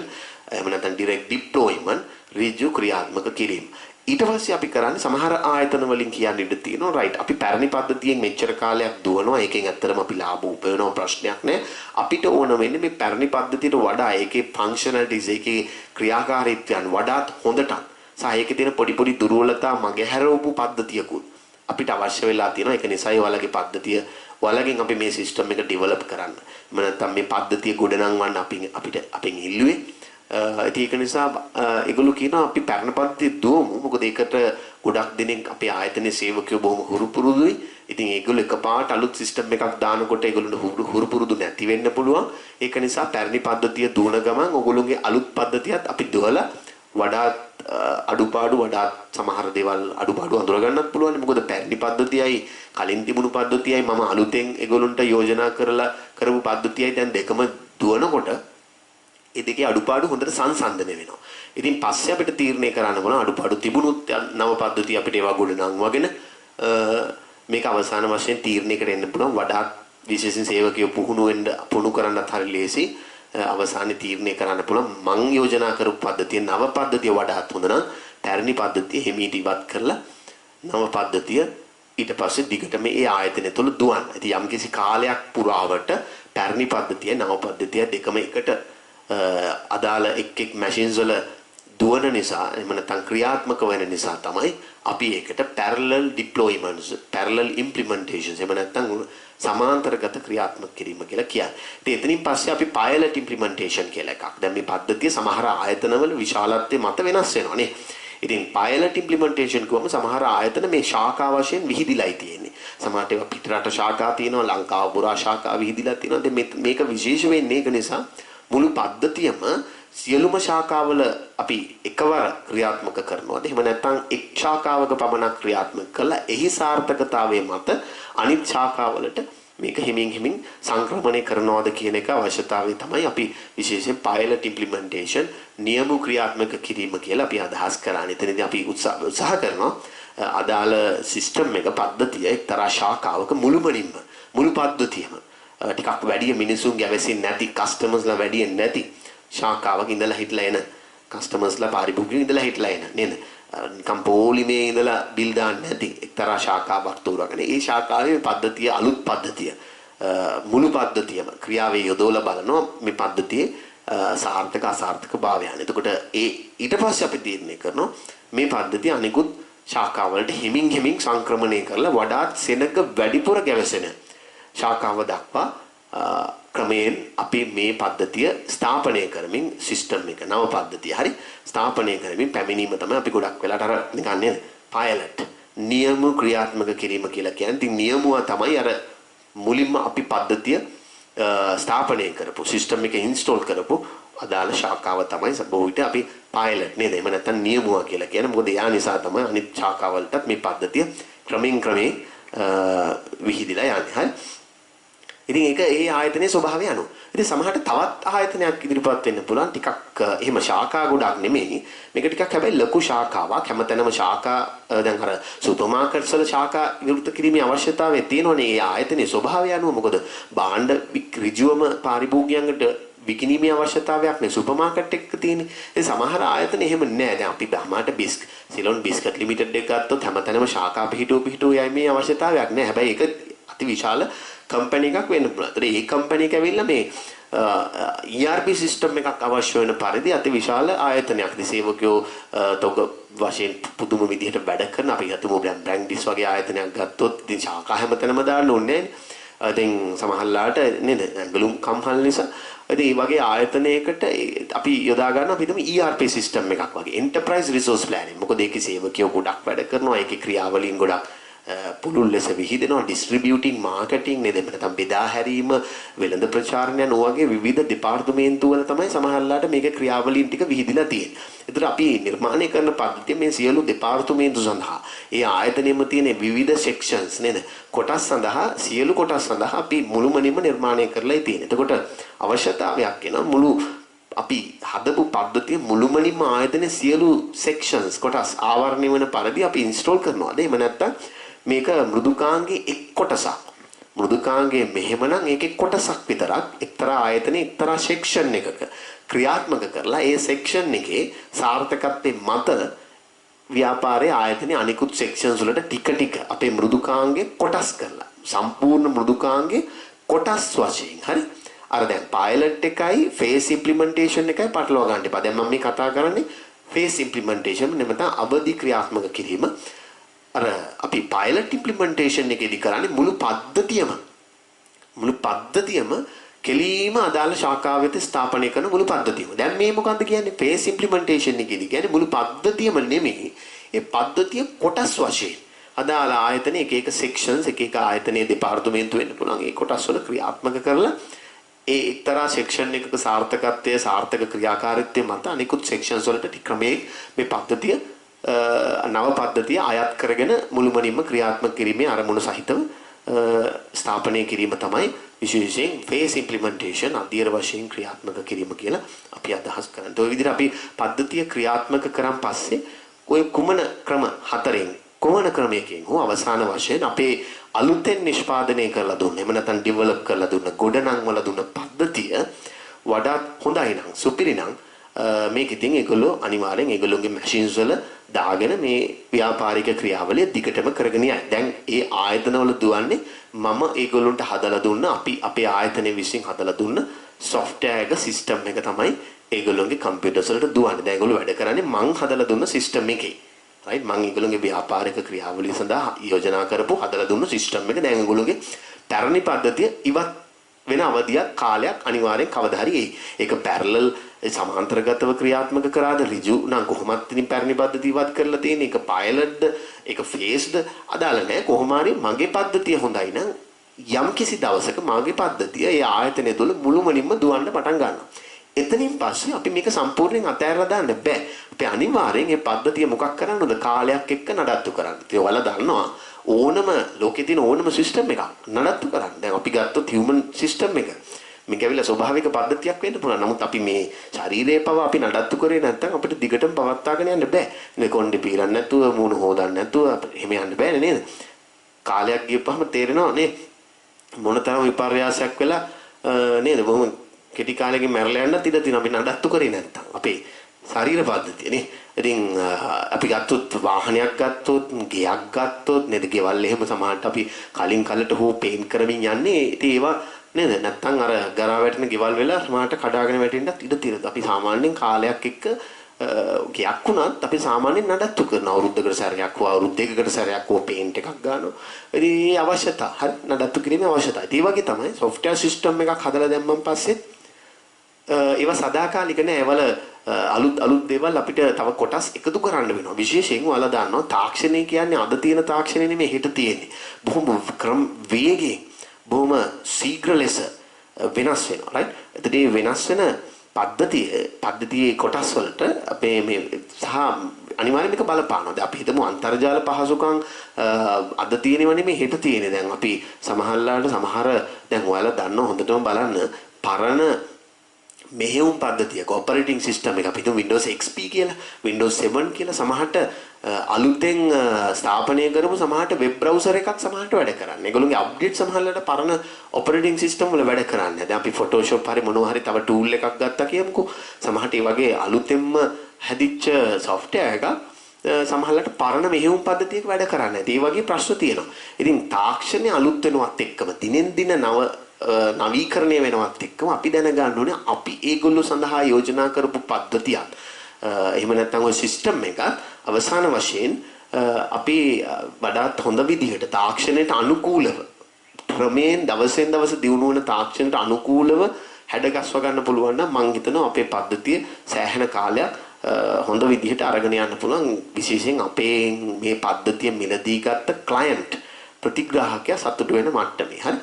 එහෙම නැත්නම් direct deployment ඍජු ක්‍රියාත්මක කිරීම. ඊට පස්සේ අපි කරන්නේ සමහර ආයතන වලින් කියන්න ඉඩ තියෙනවා right අපි පැරණි පද්ධතියෙන් මෙච්චර කාලයක් දුවනවා ඒකෙන් ඇත්තටම අපි ලාභ උපයනවා ප්‍රශ්නයක් නැහැ. අපිට ඕන වෙන්නේ මේ පැරණි පද්ධතියට වඩා ඒකේ functionalities ඒකේ ක්‍රියාකාරීත්වයන් වඩාත් හොඳට සහ ඒකේ තියෙන පොඩි දුර්වලතා මගහැරවපු පද්ධතියකුත් අපිට අවශ්‍ය වෙලා තියෙනවා. ඒක නිසා ඒ වලගේ පද්ධතිය වලගෙන් අපි මේ සිස්ටම් එක ඩෙවලොප් කරන්න. එහෙම නැත්නම් මේ පද්ධතිය ගොඩනංවන්න අපෙන් ඉල්ලුවේ. ඒක නිසා ඒගොල්ලෝ කියනවා අපි පැරණි පද්ධතිය දුවමු. මොකද ඒකට ගොඩක් දෙනෙක් අපේ ආයතනයේ සේවකයෝ බොහොම හුරු පුරුදුයි. ඉතින් ඒගොල්ලෝ එකපාරට අලුත් සිස්ටම් එකක් දානකොට ඒගොල්ලෝ හුරු පුරුදු නැති වෙන්න පුළුවන්. ඒක නිසා පැරණි පද්ධතිය දුවන ගමන් ඕගොල්ලෝගේ අලුත් පද්ධතියත් අපි දුවලා වඩාත් අඩුපාඩු වඩාත් සමහර දේවල් අඩුපාඩු අඳුර ගන්නත් පුළුවන්. මොකද පැරණි පද්ධතියයි කලින් තිබුණු පද්ධතියයි මම අලුතෙන් ඒගොල්ලන්ට යෝජනා කරලා කරපු පද්ධතියයි දැන් දෙකම දුවනකොට ඒ දෙකේ අඩුපාඩු හොඳට සංසන්දනය වෙනවා. ඉතින් පස්සේ අපිට තීරණය කරන්න ඕන අඩුපාඩු තිබුණොත් නව පද්ධතිය අපිට ඒවා ගොඩනංවගෙන මේක අවසාන වශයෙන් තීරණයකට එන්න පුළුවන්. වඩාත් විශේෂයෙන් සේවකයෝ පුහුණු කරන්නත් හරි ලේසි. අවසානයේ තීරණය කරන්න පුළුවන් මං යෝජනා කරපු පද්ධතිය නව පද්ධතිය වඩාත් හොඳ නම් පැරණි පද්ධතිය හිමීට ඉවත් කරලා නව පද්ධතිය ඊට පස්සේ දිගටම ඒ ආයතනය තුළ දුවන්න. ඉතින් යම්කිසි කාලයක් පුරාවට පැරණි පද්ධතිය නව පද්ධතිය දෙකම එකට අදාළ එක් machines වල දුවන නිසා එහෙම නැත්නම් ක්‍රියාත්මක වෙන නිසා තමයි අපි ඒකට parallel deployments parallel implementations එහෙම නැත්නම් සමාන්තරගත ක්‍රියාත්මක කිරීම කියලා කියන්නේ. ඉතින් එතනින් පස්සේ අපි pilot implementation කියලා එකක්. දැන් මේ පද්ධතිය සමහර ආයතනවල විශාලත්වයේ මත වෙනස් වෙනවා නේ. ඉතින් pilot implementation කියවම සමහර ආයතන මේ ශාඛා වශයෙන් විහිදිලායි තියෙන්නේ. සමහරට ඒවා පිටරට ශාඛා තියෙනවා, ලංකාව පුරා ශාඛා විහිදිලා තියෙනවා. දැන් මේක විශේෂ වෙන්නේ ඒක නිසා මුළු පද්ධතියම සියලුම ශාඛාවල අපි එකවර ක්‍රියාත්මක කරනවාද එහෙම නැත්නම් එක් ශාඛාවක පමණක් ක්‍රියාත්මක කළා එහි සාර්ථකතාවයේ මත අනිත් ශාඛාවලට මේක හිමින් සංක්‍රමණය කරනවාද කියන එක අවශ්‍යතාවය තමයි අපි විශේෂයෙන් pilot implementation නියම ක්‍රියාත්මක කිරීම කියලා අපි අදහස් කරන්නේ. එතනදී අපි උත්සාහ කරනවා අදාළ සිස්ටම් එක පද්ධතිය එක්තරා ශාඛාවක මුළුමනින්ම මුළු පද්ධතියම ටිකක් වැඩි මිනිසුන් ගැවසෙන්නේ නැති කස්ටමර්ස්ලා වැඩි නැති ශාඛාවක ඉඳලා හිටලා එන කස්ටමර්ස්ලා පාරිභෝගිකයෝ ඉඳලා හිටලා එන නේද නිකම් පොලිමේ ඉඳලා බිල් දාන්න නැති එක්තරා ශාඛාවක් තෝරාගෙන ඒ ශාඛාවේ පද්ධතිය අලුත් පද්ධතිය මුළු පද්ධතියම ක්‍රියාවේ යොදවලා බලනවා මේ පද්ධතියේ සාර්ථක අසාර්ථක භාවයන්. එතකොට ඊට පස්සේ අපි තීරණය කරනවා මේ පද්ධතිය අනිකුත් ශාඛාවලට හිමින් සංක්‍රමණය කරලා වඩාත් සෙනග වැඩිපුර ගැවසෙන ශාඛාව දක්වා ක්‍රමයෙන් අපි මේ පද්ධතිය ස්ථාපනය කරමින් සිස්ටම් එක නව පද්ධතිය හරි ස්ථාපනය කරමින් පැමිණීම තමයි අපි ගොඩක් වෙලාට අර නිකන් නේද පයිලට් නියම ක්‍රියාත්මක කිරීම කියලා කියන්නේ. ඉතින් නියමුව තමයි අර මුලින්ම අපි පද්ධතිය ස්ථාපනය කරපු සිස්ටම් එක ඉන්ස්ටෝල් කරපු අදාළ ශාඛාව තමයි බොහෝ විට අපි පයිලට් නේද එහෙම නැත්නම් නියමුව කියලා කියන්නේ. මොකද යා නිසා තමයි අනිත් ශාඛාවලටත් මේ පද්ධතිය ක්‍රමයෙන් විහිදිලා යන්නේ. හරි. ඉතින් ඒක ඒ ආයතනයේ ස්වභාවය අනුව. ඉතින් සමහරට තවත් ආයතනයක් ඉදිරිපත් වෙන්න පුළුවන් ටිකක් එහෙම ශාඛා ගොඩක් නෙමෙයි. මේක ටිකක් හැබැයි ලොකු ශාඛාවක්. හැමතැනම ශාඛා දැන් අර සුපර් මාකට්ස් වල ශාඛා විවෘත කිරීමේ අවශ්‍යතාවය තියෙනවනේ ඒ ආයතනයේ ස්වභාවය අනුව. මොකද භාණ්ඩ ඍජුවම පාරිභෝගිකයන්ට විකිණීමේ අවශ්‍යතාවයක් නේ සුපර් මාකට් එකක තියෙන්නේ. ඒ සමහර ආයතන එහෙම නෑ. දැන් අපි බහමාට සිලොන් බිස්කට් ලිමිටඩ් එක ගත්තොත් හැමතැනම ශාඛා පිහිටුව යයි මේ අවශ්‍යතාවයක් නෑ. හැබැයි ඒක අති විශාල කම්පැනි එකක් වෙන්න පුළුවන්. ඒතර මේ කම්පැනි එක ඇවිල්ලා මේ ERP සිස්ටම් එකක් අවශ්‍ය වෙන පරිදි අති විශාල ආයතනයක්. සේවකයෝ තොග වශයෙන් පුදුම විදිහට වැඩ කරන අපි හිතමු බ්‍රැන්ඩිස් වගේ ආයතනයක් ගත්තොත් ඉතින් ශාඛා හැමතැනම දාන්න ඕනේ නැහැ. ඉතින් සමහරලාට නේද ඇඟලුම් කම්හල් නිසා ඉතින් මේ වගේ ආයතනයකට අපි යොදා ගන්න අපි හිතමු ERP සිස්ටම් එකක් වගේ enterprise resource planning. මොකද ඒකේ සේවකයෝ ගොඩක් වැඩ කරනවා. ඒකේ ක්‍රියාවලීන් ගොඩක් පුළුල් ලෙස විහිදෙනවා ඩිස්ට්‍රිබියුටිං මාකටිං නේද නැත්නම් බෙදා හැරීම වෙළඳ ප්‍රචාරණ යන වගේ විවිධ දෙපාර්තමේන්තු වල තමයි සමහරලාට මේක ක්‍රියාවලීන් ටික විහිදිලා තියෙන්නේ. ඒතර අපි නිර්මාණය කරන පද්ධතිය මේ සියලු දෙපාර්තමේන්තු සඳහා ඒ ආයතනෙම තියෙන විවිධ සෙක්ෂන්ස් නේද කොටස් සඳහා සියලු කොටස් සඳහා අපි මුළුමනින්ම නිර්මාණය කරලායි තියෙන්නේ. එතකොට අවශ්‍යතාවයක් වෙනවා මුළු අපි හදපු පද්ධතිය මුළුමනින්ම ආයතනයේ සියලු සෙක්ෂන්ස් කොටස් ආවරණය වෙන පරිදි අපි ඉන්ස්ටෝල් කරනවාද? එහෙම නැත්නම් මේක මෘදුකාංගයේ එක් කොටසක්. මෘදුකාංගයේ මෙහෙමනම් ඒකේ කොටසක් විතරක් එක්තරා ආයතනයේ එක්තරා සෙක්ෂන් එකක ක්‍රියාත්මක කරලා ඒ සෙක්ෂන් එකේ සාර්ථකත්වයේ මත ව්‍යාපාරයේ ආයතනයේ අනිකුත් සෙක්ෂන්ස් වලට ටික ටික අපේ මෘදුකාංගයේ කොටස් කරලා සම්පූර්ණ මෘදුකාංගයේ කොටස් වශයෙන් හරි අර දැන් පයිලට් එකයි ෆේස් ඉම්ප්ලිමන්ටේෂන් එකයි පටලවා ගන්න එපා. දැන් මම මේ කතා කරන්නේ ෆේස් ඉම්ප්ලිමන්ටේෂන් නැත්නම් අවදි ක්‍රියාත්මක කිරීම. අර අපි පයිලට් ඉම්ප්ලිමන්ටේෂන් එකේදී කරන්නේ මුළු පද්ධතියම කෙලීම අදාළ ශාඛාව වෙත ස්ථාපනය කරන මුළු පද්ධතියම. දැන් මේ මොකක්ද කියන්නේ? ෆේස් ඉම්ප්ලිමන්ටේෂන් එකේදී කියන්නේ මුළු පද්ධතියම නෙමෙයි. ඒ පද්ධතිය කොටස් වශයෙන් අදාළ ආයතනයේ එක එක සෙක්ෂන්ස් එක එක ආයතනයේ දෙපාර්තමේන්තු වෙන්න පුළුවන්. ඒ කොටස් වල ක්‍රියාත්මක කරලා ඒ එක්තරා සෙක්ෂන් එකක සාර්ථකත්වයේ සාර්ථක ක්‍රියාකාරීත්වය මත අනිකුත් සෙක්ෂන්ස් වලට ක්‍රමයේ මේ පද්ධතිය නව පද්ධතිය අයත් කරගෙන මුළුමනින්ම ක්‍රියාත්මක කිරීමේ අරමුණු සහිතව ස්ථාපනය කිරීම තමයි විශේෂයෙන් ෆේස් ඉම්ප්ලිමන්ටේෂන් අධීර වශයෙන් ක්‍රියාත්මක කිරීම කියලා අපි අදහස් කරන්නේ. ඔය විදිහට අපි පද්ධතිය ක්‍රියාත්මක කරන් පස්සේ ඔය කුමන ක්‍රම හතරෙන් කොමන ක්‍රමයකින් හෝ අවසාන වශයෙන් අපේ අලුතෙන් නිෂ්පාදනය කරලා දුන්න එහෙම නැත්නම් ඩෙවලොප් කරලා දුන්න ගොඩනං වල දුන්න පද්ධතිය වඩාත් හොඳයි නම් සුපිරි නම් මේක ඉතින් ඒගොල්ලෝ අනිවාර්යෙන් ඒගොල්ලෝගේ මැෂින්ස් වල දාගෙන මේ ව්‍යාපාරික ක්‍රියාවලිය දිගටම කරගෙන යයි. දැන් ඒ ආයතනවල දුවන්නේ මම ඒගොල්ලන්ට හදලා දුන්න අපේ ආයතනයේ විසින් හදලා දුන්න software එක සිස්ටම් එක තමයි ඒගොල්ලෝගේ කම්පියුටර්ස් වලට දුවන්නේ. දැන් ඒගොල්ලෝ වැඩ කරන්නේ මං හදලා දුන්න සිස්ටම් එකේ. right මං ඒගොල්ලෝගේ ව්‍යාපාරික ක්‍රියාවලිය සඳහා යෝජනා කරපු හදලා දුන්න සිස්ටම් එක දැන් ඒගොල්ලෝගේ පැරණි පද්ධතිය ඉවත් වෙන අවධියක් කාලයක් අනිවාර්යෙන් කවදා හරි එයි. ඒක පැරලල් සමාන්තරගතව ක්‍රියාත්මක කරාද ඍජු නම් කොහොමත් ඉතින් පැරණි පද්ධතිය ඉවත් කරලා තියෙන එක පයිලට්ද ඒක ෆේස්ද අදාළ නැහැ. කොහොම හරි මගේ පද්ධතිය හොඳයි නම් යම් කිසි දවසක මගේ පද්ධතිය ඒ ආයතනය තුළ මුළුමනින්ම දුවන්න පටන් ගන්නවා. එතනින් පස්සේ අපි මේක සම්පූර්ණයෙන් අතහැරලා දාන්න බෑ. අපි අනිවාර්යෙන් මේ පද්ධතිය මොකක් කරන්නද කාලයක් එක්ක නඩත්තු කරන්න. ඉතින් ඔයාලා දන්නවා ඕනම ලෝකේ තියෙන ඕනම සිස්ටම් එකක් නඩත්තු කරන්න. දැන් අපි ගත්තොත් හියුමන් සිස්ටම් එක. මේක ඇවිල්ලා ස්වභාවික පද්ධතියක් වෙන්න පුළුවන්. නමුත් අපි මේ ශරීරයේ පව අපි නඩත්තු කරේ නැත්නම් අපිට දිගටම පවත්වාගෙන යන්න බෑ. මේ කොණ්ඩේ පීරන්න නැතුව මූණ හොදන්න නැතුව එහෙම යන්න බෑනේ නේද? කාලයක් ගියපහම තේරෙනවා නේ මොනතරම් විපර්යාසයක් වෙලා නේද? බොහොම කෙටි කාලෙකින් මැරලා යන්නත් ඉඩ තියෙනවා අපි නඩත්තු කරේ නැත්නම්. අපේ ශරීර පද්ධතිය නේ. ඉතින් අපි ගත්තොත් වාහනයක් ගත්තොත් ගෙයක් ගත්තොත් නේද? ගෙවල් එහෙම සමහරට අපි කලින් කලට හෝ පේන්ට් කරමින් යන්නේ. ඉතින් ඒවා නේද? නැත්නම් අර ගරා වැටෙන ගෙවල් වෙලා සමහරට කඩාගෙන වැටෙන්නත් ඉඩ තියෙනවා. අපි සාමාන්‍යයෙන් කාලයක් එක්ක ගෙයක් වුණත් අපි සාමාන්‍යයෙන් නඩත්තු කරන අවුරුද්දකට සැරයක් හෝ අවුරුදු දෙකකට සැරයක් හෝ පේන්ට් එකක් ගන්නවා. ඉතින් මේ අවශ්‍යතාව හරි නඩත්තු කිරීමේ අවශ්‍යතාවය. ඒ වගේ තමයි software system එකක් හදලා දැම්මන් පස්සේ ඒවා සදාකාලික නෑ. ඒවල අලුත් දේවල් අපිට තව කොටස් එකතු කරන්න වෙනවා. විශේෂයෙන් ඔයාලා දන්නවා තාක්ෂණය කියන්නේ අද තියෙන තාක්ෂණය නෙමෙයි හෙට තියෙන්නේ. බොහොම වේගයෙන් බොහොම ශීඝ්‍ර ලෙස වෙනස් වෙනවා. right? එතකොට මේ වෙනස් වෙන පද්ධතියේ කොටස් වලට අපේ මේ සහ අනිවාර්යයෙන් මේක බලපානවා. දැන් අපි හිතමු අන්තර්ජාල පහසුකම් අද තියෙනව නෙමෙයි හෙට තියෙන්නේ. දැන් අපි සමහර දැන් ඔයාලා දන්නවා හොඳටම බලන්න පරණ මෙහෙයුම් පද්ධතියක ඔපරේටිං සිස්ටම් එක අපි හිතමු Windows XP කියලා Windows 7 කියලා සමහරට අලුතෙන් ස්ථාපනය කරපු සමහරට වෙබ් බ්‍රවුසර් එකක් සමහරට වැඩ කරන්නේ. ඒගොල්ලෝගේ අප්ඩේට් සමහරට පරණ ඔපරේටිං සිස්ටම් වල වැඩ කරන්නේ. දැන් අපි Photoshop හරි මොනවා හරි තව ටූල් එකක් ගත්තා කියමුකෝ. සමහරට ඒ වගේ අලුතෙන්ම හැදිච්ච software එකක් සමහරට පරණ මෙහෙයුම් පද්ධතියක වැඩ කරන්නේ. ඒ වගේ ප්‍රශ්න තියෙනවා. ඉතින් තාක්ෂණය අලුත් වෙනවත් එක්කම දිනෙන් දින නවීකරණය වෙනවත් එක්කම අපි දැනගන්න ඕනේ අපි ඒගොල්ලෝ සඳහා යෝජනා කරපු පද්ධතියක් එහෙම නැත්නම් ওই සිස්ටම් එකත් අවසාන වශයෙන් අපි වඩාත් හොඳ විදිහට තාක්ෂණයට අනුකූලව ක්‍රමයෙන් දවසෙන් දවස දියුණු වෙන තාක්ෂණයට අනුකූලව හැඩගස්ව ගන්න පුළුවන් නම් මම හිතනවා අපේ පද්ධතිය සෑහෙන කාලයක් හොඳ විදිහට අරගෙන යන්න පුළුවන් විශේෂයෙන් අපේ මේ පද්ධතිය මිලදී ගත්ත ක්ලයන්ට් ප්‍රතිග්‍රාහකයා සතුටු වෙන මට්ටමේ. හරි.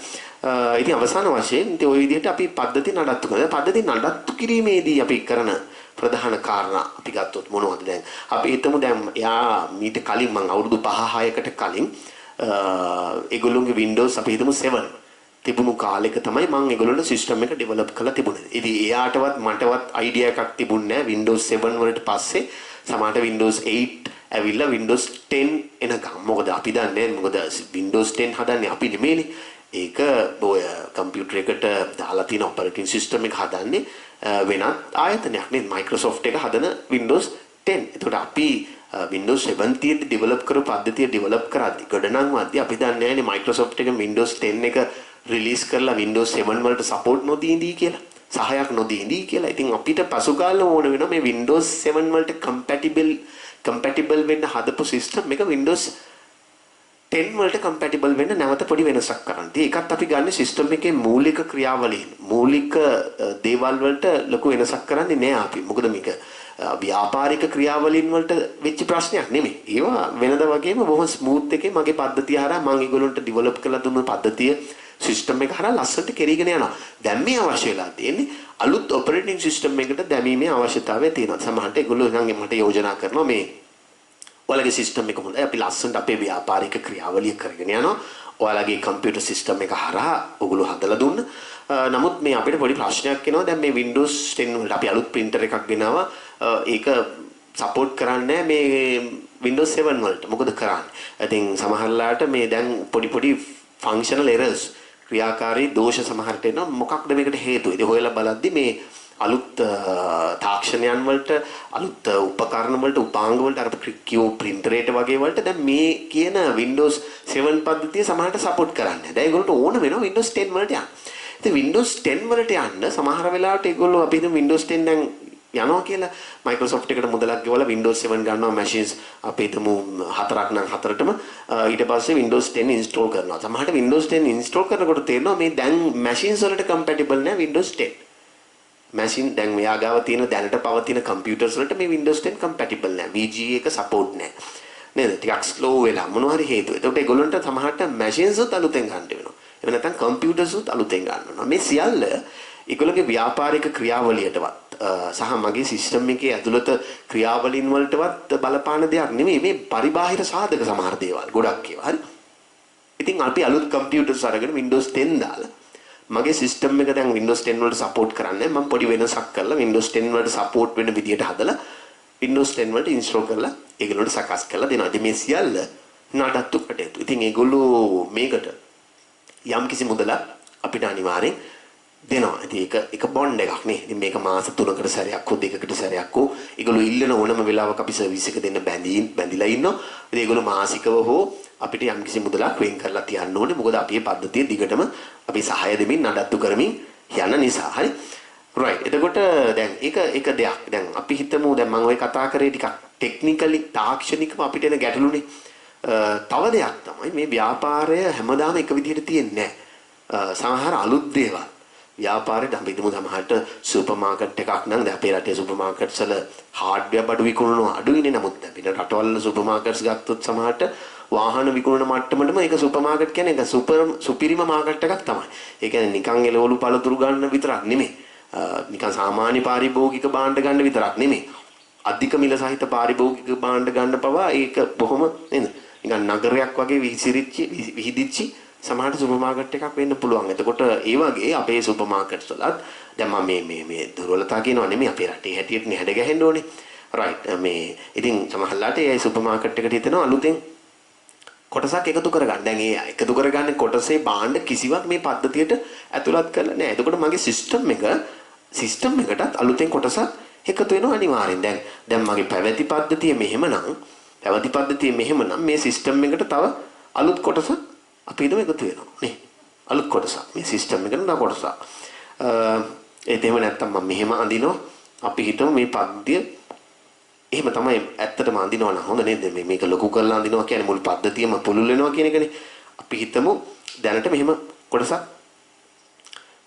ඉතින් අවසාන වශයෙන් ඉතින් ওই විදිහට අපි පද්ධතිය නඩත්තු කරනවා. පද්ධතිය නඩත්තු කිරීමේදී අපි කරන ප්‍රධාන කාරණා අපි ගත්තොත් මොනවද දැන්? අපි හිතමු දැන් යා මීට කලින් මම අවුරුදු 5-6කට කලින් ඒගොල්ලෝගේ Windows අපි හිතමු 7 තිබුණු කාලෙක තමයි මම ඒගොල්ලන්ට සිස්ටම් එක ඩෙවලොප් කරලා තිබුණේ. ඉතින් එයාටවත් මටවත් අයිඩියා එකක් තිබුණේ නැහැ Windows 7 වලට පස්සේ සමහරට Windows 8 ඇවිල්ලා Windows 10 එනකම්. මොකද අපි දන්නේ මොකද Windows 10 හදන්නේ අපි නෙමෙයිනේ. ඒක ඔය කම්පියුටර් එකට දාලා තියෙන ඔපරේටින් සිස්ටම් එක හදන්නේ වෙනත් ආයතනයක් නේ. Microsoft එක හදන Windows 10. ඒකට අපි Windows 7 තියදී ඩෙවලොප් කරපු පද්ධතිය ඩෙවලොප් කරද්දී ගොඩනං වද්දී අපි දන්නේ නැහැ නේ Microsoft එක Windows 10 එක රිලීස් කරලා Windows 7 වලට සපෝට් නොදීදී කියලා. සහයක් නොදීදී කියලා. ඉතින් අපිට පසු කාලෙ ඕන වෙනවා මේ Windows 7 වලට compatible වෙන්න හදපු සිස්ටම් එක Windows 10 වලට compatible වෙන්න නැවත පොඩි වෙනසක් කරන්න. ඒකත් අපි ගන්න සිස්ටම් එකේ මූලික ක්‍රියාවලීන් මූලික දේවල් වලට ලොකු වෙනසක් කරන්නේ නෑ අපි. මොකද මේක ව්‍යාපාරික ක්‍රියාවලීන් වලට වෙච්ච ප්‍රශ්නයක් නෙමෙයි. ඒවා වෙනද වගේම බොහොම ස්මූත් එකේ මගේ පද්ධතිය හරහා මම ඒගොල්ලන්ට ඩෙවලොප් කරලා දුන්න පද්ධතිය සිස්ටම් එක හරහා ලස්සනට කෙරීගෙන යනවා. දැන් මේ අවශ්‍ය වෙලා තියෙන්නේ අලුත් ඔපරේටින් සිස්ටම් එකකට දැමීමේ අවශ්‍යතාවය තියෙනවා. සමහරට ඒගොල්ලෝ නිකන් මට යෝජනා කරනවා මේ ඔයාලගේ සිස්ටම් එක හොඳයි. අපි ලස්සනට අපේ ව්‍යාපාරික ක්‍රියාවලිය කරගෙන යනවා. ඔයාලගේ කම්පියුටර් සිස්ටම් එක හරහා ඔයගොල්ලෝ හදලා දුන්න. නමුත් මේ අපිට පොඩි ප්‍රශ්නයක් එනවා. දැන් මේ Windows 10 වලට අපි අලුත් printer එකක් ගෙනාවා. ඒක සපෝට් කරන්නේ මේ Windows 7 වලට. මොකද කරන්නේ? ඉතින් සමහරලාට මේ දැන් පොඩි functional errors ක්‍රියාකාරී දෝෂ සමහරට එනවා. මොකක්ද මේකට හේතුව? ඉතින් හොයලා බලද්දි මේ අලුත් තාක්ෂණයන් වලට අලුත් උපකරණ වලට උපාංග වලට අර කියෝ printer එක වගේ වලට දැන් මේ කියන Windows 7 පද්ධතිය සමහරට සපෝට් කරන්නේ. දැන් ඒගොල්ලන්ට ඕන වෙනවා Windows 10 වලට යන්න. ඉතින් Windows 10 වලට යන්න සමහර වෙලාවට ඒගොල්ලෝ අපි හිතමු Windows 10 දැන් යනවා කියලා Microsoft එකට මුදලක් ගෙවලා Windows 7 ගන්නවා machines අපි හිතමු 4ක් නම් 4ටම ඊට පස්සේ Windows 10 install කරනවා. සමහරට Windows 10 install කරනකොට තේරෙනවා මේ දැන් machines වලට compatible නෑ Windows 10. machine දැන් මෙයා ගාව තියෙන දැනට පවතින computers වලට මේ Windows 10 compatible නෑ. VGA එක support නෑ. නේද? ටිකක් slow වෙලා මොනවා හරි හේතුව. ඒකට ඒගොල්ලන්ට සමහරට machines උත් අලුතෙන් ගන්න වෙනවා. එහෙම නැත්නම් computers උත් අලුතෙන් ගන්න වෙනවා. මේ සියල්ල ඒගොල්ලෝගේ ව්‍යාපාරික ක්‍රියාවලියටවත් සහ මගේ සිස්ටම් එකේ ඇතුළත ක්‍රියාවලින් වලටවත් බලපාන දෙයක් නෙමෙයි. මේ පරිබාහිර සාධක සමහර දේවල් ගොඩක් ඒවා. හරි. ඉතින් අපි අලුත් කම්පියුටර්ස් අරගෙන Windows 10 දාලා මගේ සිස්ටම් එක දැන් Windows 10 වලට සපෝට් කරන්නේ මම පොඩි වෙනසක් කරලා Windows 10 වලට සපෝට් වෙන විදියට හදලා Windows 10 වලට ඉන්ස්ටෝල් කරලා ඒගොල්ලන්ට සකස් කරලා දෙනවා. ඉතින් මේ සියල්ල නඩත්තු කටයුතු. ඉතින් ඒගොල්ලෝ මේකට යම් කිසි මුදලක් අපිට අනිවාර්යෙන් දෙනවා. ඉතින් ඒක බොන්ඩ් එකක් නේ. ඉතින් මේක මාස 3කට සැරයක් හෝ 2කට සැරයක් හෝ ඒගොල්ලෝ ඉල්ලන ඕනම වෙලාවක අපි සර්විස් එක දෙන්න බැඳිලා ඉන්නවා. ඉතින් ඒගොල්ලෝ මාසිකව හෝ අපිට යම්කිසි මුදලක් වෙන් කරලා තියන්න ඕනේ. මොකද අපි මේ පද්ධතිය දිගටම අපි සහාය දෙමින් නඩත්තු කරමින් යන නිසා. හරි. right. එතකොට දැන් ඒක දෙයක්. දැන් අපි හිතමු දැන් මම ඔය කතා කරේ ටිකක් ටෙක්නිකලි තාක්ෂණිකව අපිට එන ගැටලුනේ. තව දෙයක් තමයි මේ ව්‍යාපාරය හැමදාම එක විදිහට තියෙන්නේ නැහැ. සමහර අලුත් දේවල් ව්‍යාපාරේ අපි හිතමු සමහරට සුපර් මාකට් එකක් නම් දැන් අපේ රටේ සුපර් මාකට්ස් වල හાર્ඩ්වෙයාර් බඩු විකුණනවා අඩුයිනේ. නමුත් අපිට රටවල් වල සුපර් මාකට්ස් ගත්තොත් සමහරට වාහන විකුණන මට්ටමටම ඒක සුපර් මාකට් කියන්නේ ඒක සුපිරිම මාකට් එකක් තමයි. ඒ කියන්නේ නිකන් එළවලු පළතුරු ගන්න විතරක් නෙමෙයි. නිකන් සාමාන්‍ය පාරිභෝගික භාණ්ඩ ගන්න විතරක් නෙමෙයි. අධික මිල සහිත පාරිභෝගික භාණ්ඩ ගන්න පවා ඒක බොහොම නේද? නිකන් නගරයක් වගේ විහිදිච්ච සමහරට සුපර් මාකට් එකක් වෙන්න පුළුවන්. එතකොට ඒ වගේ අපේ සුපර් මාකට්ස් වලත් දැන් මම මේ දුර්වලතා කියනවා නෙමෙයි අපේ රටේ හැටියට නේ හැඩ ගැහෙන්න ඕනේ. රයිට්. මේ ඉතින් සමහරලාට ඒ සුපර් මාකට් එකට හිතනවා අලුතෙන් කොටසක් එකතු කරගන්න. දැන් ඒ එකතු කරගන්නේ කොටසේ භාණ්ඩ කිසිවක් මේ පද්ධතියට ඇතුළත් කරලා නැහැ. එතකොට මගේ සිස්ටම් එකටත් අලුතෙන් කොටසක් එකතු වෙනවා අනිවාර්යෙන්. දැන් මගේ පැවති පද්ධතිය මෙහෙමනම් මේ සිස්ටම් එකට තව අලුත් කොටසක් අපි හිතමු එකතු වෙනවා නේ. අලුත් කොටසක් මේ සිස්ටම් එකට තව කොටසක්. එහෙම නැත්තම් මම මෙහෙම අඳිනවා. අපි හිතමු මේ පද්ධතිය එහෙම තමයි ඇත්තටම අඳිනවා නම් හොඳ නේද? මේක ලොකු කරලා අඳිනවා කියන්නේ මුළු පද්ධතියම පුළුල් වෙනවා කියන එකනේ. අපි හිතමු දැනට මෙහෙම කොටසක්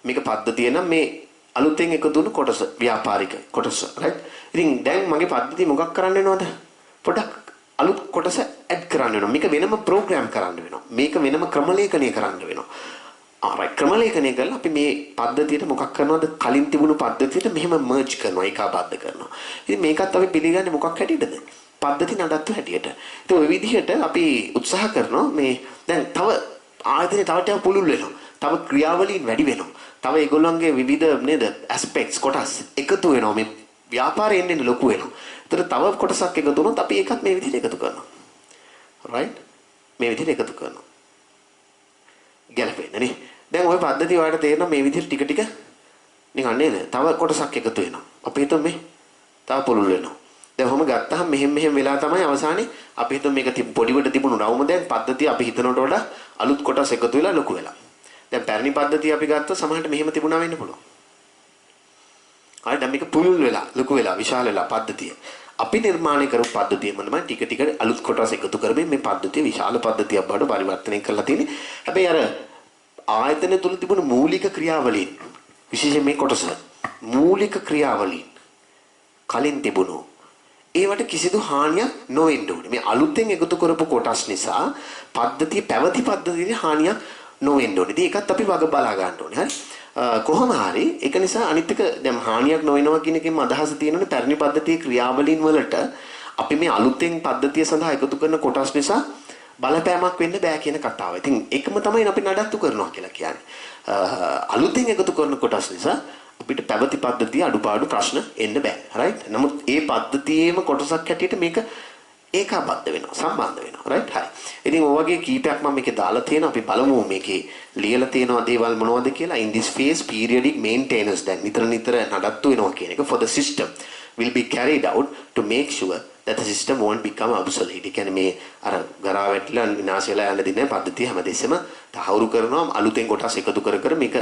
මේක පද්ධතිය නම් මේ අලුතෙන් එකතු වුණු කොටස ව්‍යාපාරික කොටස right ඉතින් දැන් මගේ පද්ධතිය මොකක් කරන්න වෙනවද පොඩක් අලුත් කොටස ඇඩ් කරන්න වෙනවා මේක වෙනම ප්‍රෝග්‍රෑම් කරන්න වෙනවා මේක වෙනම ක්‍රමලේඛනය කරන්න වෙනවා right ක්‍රමලේඛනය කරලා අපි මේ පද්ධතියට මොකක් කරනවද කලින් තිබුණු පද්ධතියට මෙහෙම මර්ජ් කරනවා ඒකාබද්ධ කරනවා ඉතින් මේකත් අපි පිළිගන්නේ මොකක් හැටියටද පද්ධති නඩත්තු හැටියට ඉතින් ওই විදිහට අපි උත්සාහ කරනවා මේ දැන් තව ආයතනේ තව ටිකක් පුළුල් වෙනවා තව ක්‍රියාවලීන් වැඩි වෙනවා තව ඒගොල්ලන්ගේ විවිධ නේද ඇස්පෙක්ට්ස් කොටස් එකතු වෙනවා මේ ව්‍යාපාරයෙන් එන්නේ ලොකු වෙනවා. ඒතර තව කොටසක් එකතු වුණොත් අපි ඒකත් මේ විදිහට එකතු කරනවා. right? මේ විදිහට එකතු කරනවා. ගැලපෙන්නේ නේ. දැන් ওই පද්ධතිය ඔයාලට තේරෙනවා මේ විදිහට ටික ටික නිකන් නේද? තව කොටසක් එකතු වෙනවා. අපි හිතමු මේ තව පුළුල් වෙනවා. දැන් ඔහොම ගත්තාම මෙහෙම වෙලා තමයි අවසානයේ අපි හිතමු මේක පොඩිවට තිබුණු රවුම දැන් පද්ධතිය අපි හිතනට වඩා අලුත් කොටස් එකතු වෙලා ලොකු වෙලා. දැන් පැරණි පද්ධතිය අපි ගත්තොත් සමහරට මෙහෙම තිබුණා වෙන්න පුළුවන්. හරි දැන් මේක පුළුල් වෙලා ලොකු වෙලා විශාල වෙලා පද්ධතිය. අපි නිර්මාණය කරපු පද්ධතියම තමයි ටික ටික අලුත් කොටස් එකතු කරමින් මේ පද්ධතිය විශාල පද්ධතියක් බවට පරිවර්තනය කරලා තියෙන්නේ. හැබැයි අර ආයතන තුල තිබුණු මූලික ක්‍රියාවලීන් විශේෂයෙන් මේ කොටස මූලික ක්‍රියාවලීන් කලින් තිබුණු ඒවට කිසිදු හානියක් නොවෙන්න ඕනේ. මේ අලුතෙන් එකතු කරපු කොටස් නිසා පද්ධතිය පැවති පද්ධතියේ හානියක් නොවෙන්න ඕනේ. ඉතින් ඒකත් අපි වග බලා ගන්න ඕනේ. හරි. කොහොම හරි ඒක නිසා අනිත් එක දැන් හානියක් නොවෙනවා කියන එකෙන් අදහස තියෙනනේ පැරණි පද්ධතියේ ක්‍රියාවලින් වලට අපි මේ අලුතෙන් පද්ධතිය සඳහා එකතු කරන කොටස් නිසා බලපෑමක් වෙන්න බෑ කියන කතාව. ඉතින් ඒකම තමයි අපි නඩත්තු කරනවා කියලා කියන්නේ. අලුතෙන් එකතු කරන කොටස් නිසා අපිට පැවති පද්ධතිය අඩුපාඩු ප්‍රශ්න එන්න බෑ. right? නමුත් ඒ පද්ධතියේම කොටසක් හැටියට මේක ඒකාබද්ධ වෙනවා සම්බන්ධ වෙනවා right හරි ඉතින් ඔය වගේ කීපයක් මම මේකේ දාලා තියෙනවා අපි බලමු මේකේ ලියලා තියෙනවා දේවල් මොනවද කියලා in this phase periodic maintenance දැන් නිතර නඩත්තු වෙනවා කියන එක for the system will be carried out to make sure that the system won't become obsolete. ඒ කියන්නේ මේ අර ගරා වැටිලා විනාශ වෙලා යන දිනේ පද්ධතිය හැමදෙස්සෙම තහවුරු කරනවා අලුතෙන් කොටස් එකතු කර මේක